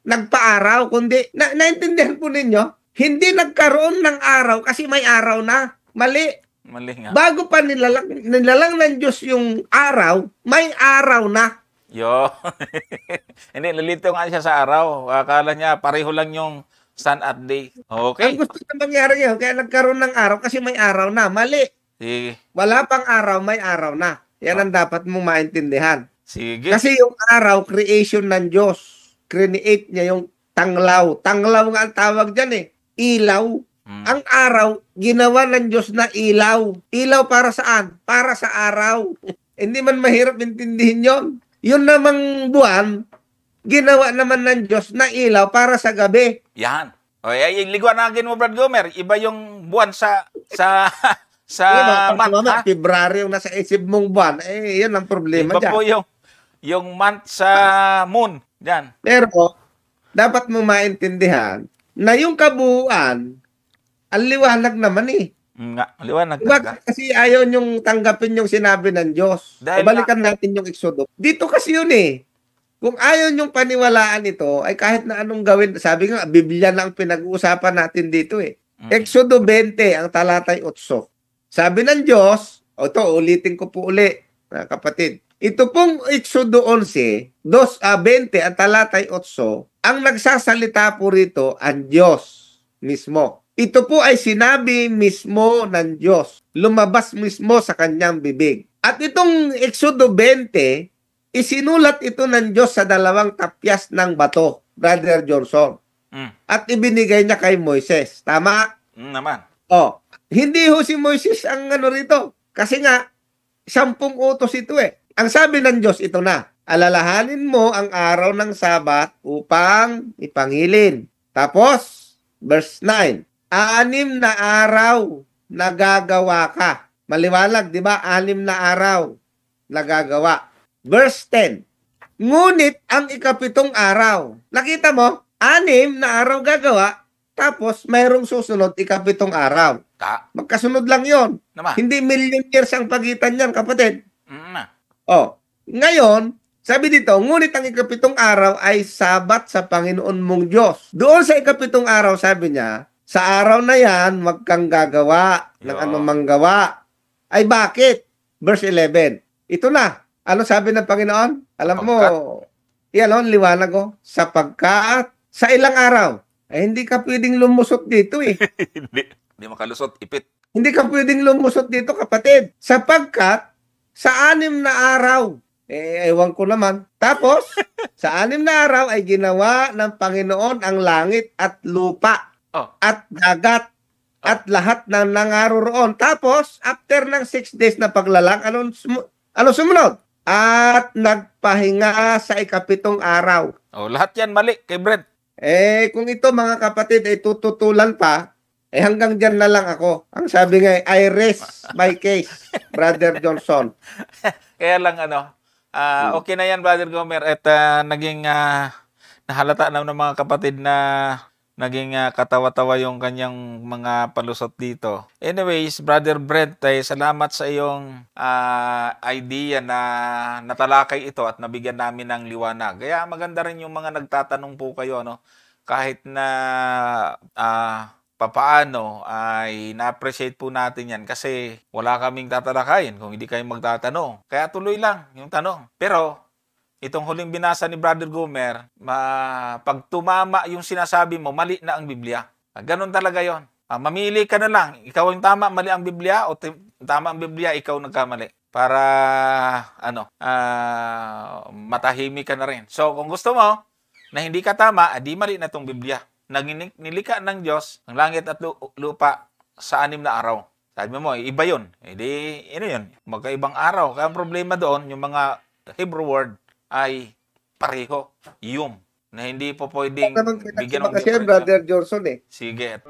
nagpa-araw, kundi, naintindihan po ninyo, hindi nagkaroon ng araw kasi may araw na. Mali. Mali nga. Bago pa nilalang ng Diyos yung araw, may araw na. Yo. Hindi, nalito nga siya sa araw. Akala niya pareho lang yung sun at day. Okay. Ang gusto na mangyari yun, kaya nagkaroon ng araw kasi may araw na. Mali. Sige. Wala pang araw, may araw na. Yan ang dapat mong maintindihan. Sige. Kasi yung araw, creation ng Diyos. Create niya yung tanglaw. Tanglaw nga ang tawag dyan eh. Ilaw. Ang araw, ginawa ng Diyos na ilaw. Ilaw para saan? Para sa araw. Hindi man mahirap intindihin yon. Yun namang buwan, ginawa naman ng Diyos na ilaw para sa gabi. Yan. Liguan natin mo, Brad Gomer. Iba yung buwan sa month, ha? February yung nasa isip mong buwan. Yun ang problema Iba dyan. po yung month sa moon. Yan. Pero, dapat mo maintindihan na yung kabuuan, ang liwanag naman eh. Nga, liwanag Diba? talaga. Kasi ayaw niyong tanggapin yung sinabi ng Diyos. Dahil Balikan natin yung Exodus. Dito kasi yun eh. Kung ayaw niyong paniwalaan ito, ay kahit na anong gawin, sabi nga, Biblia lang pinag-uusapan natin dito eh. Exodo 20, ang talatay 8. Sabi ng Diyos, ito, ulitin ko po uli, mga kapatid. Ito pong Exodo 11, 20, ang talatay 8, ang nagsasalita po rito, ang Diyos mismo. Ito po ay sinabi mismo ng Diyos. Lumabas mismo sa kanyang bibig. At itong Exodo 20, isinulat ito ng Diyos sa 2 tapyas ng bato, Brother Johnson. At ibinigay niya kay Moises. Tama? Naman. Hindi ho si Moises ang rito. Kasi nga, 10 utos ito eh. Ang sabi ng Diyos, ito na. Alalahanin mo ang araw ng Sabat upang ipangilin. Tapos, verse 9. 6 na araw na gagawa ka. Maliwanag, di ba? 6 na araw. nagagawa. Verse 10. Ngunit ang ikapitong araw. Nakita mo? 6 na araw gagawa, tapos mayroong susunod ikapitong araw. Magkasunod lang yon. Hindi million years ang pagitan yan, kapatid. Ngayon, sabi dito, ngunit ang ikapitong araw ay sabat sa Panginoon mong Diyos. Doon sa ikapitong araw, sabi niya, sa araw na yan, wag kang gagawa ng anumang gawa. Ay bakit? Verse 11. Ito na. Ano sabi ng Panginoon? Alam mo, yan liwanag ko. Sapagkat sa ilang araw, hindi ka pwedeng lumusot dito eh. Hindi makalusot, ipit. Hindi ka pwedeng lumusot dito, kapatid. Sapagkat sa 6 na araw, ewan ko naman. Tapos, sa 6 na araw ay ginawa ng Panginoon ang langit at lupa at dagat at lahat ng nangaroroon. Tapos, after ng 6 days na paglalang, ano sumunod? At nagpahinga sa ikapitong araw. Lahat yan mali kay Brent. Kung ito mga kapatid ay tututulan pa, hanggang dyan na lang ako. Ang sabi nga, I rest my case, Brother Johnson. Kaya lang okay na yan, Brother Gomer. At naging nahalata na ng mga kapatid na naging katawa-tawa yung kanyang mga palusot dito. Anyways, Brother Brent, salamat sa iyong idea na natalakay ito at nabigyan namin ng liwanag. Kaya maganda rin yung mga nagtatanong po kayo, kahit na papaano ay na-appreciate po natin yan kasi wala kaming tatalakayin kung hindi kayo magtatanong. Kaya tuloy lang yung tanong. Pero itong huling binasa ni Brother Gomer, pag tumama yung sinasabi mo, mali na ang Biblia. Ganon talaga yon. Mamili ka na lang. Ikaw yung tama, mali ang Biblia, o tama ang Biblia, ikaw nagkamali. Para, matahimik ka na rin. So, kung gusto mo, na hindi ka tama, di mali na itong Biblia. Nilika ng Diyos, ang langit at lupa sa 6 na araw. Sabi mo, iba yun. Yun, magkaibang araw. Kaya ang problema doon, yung mga Hebrew word, ay pareho, na hindi po pwedeng bigyan ng difference. Brother Johnson Sige.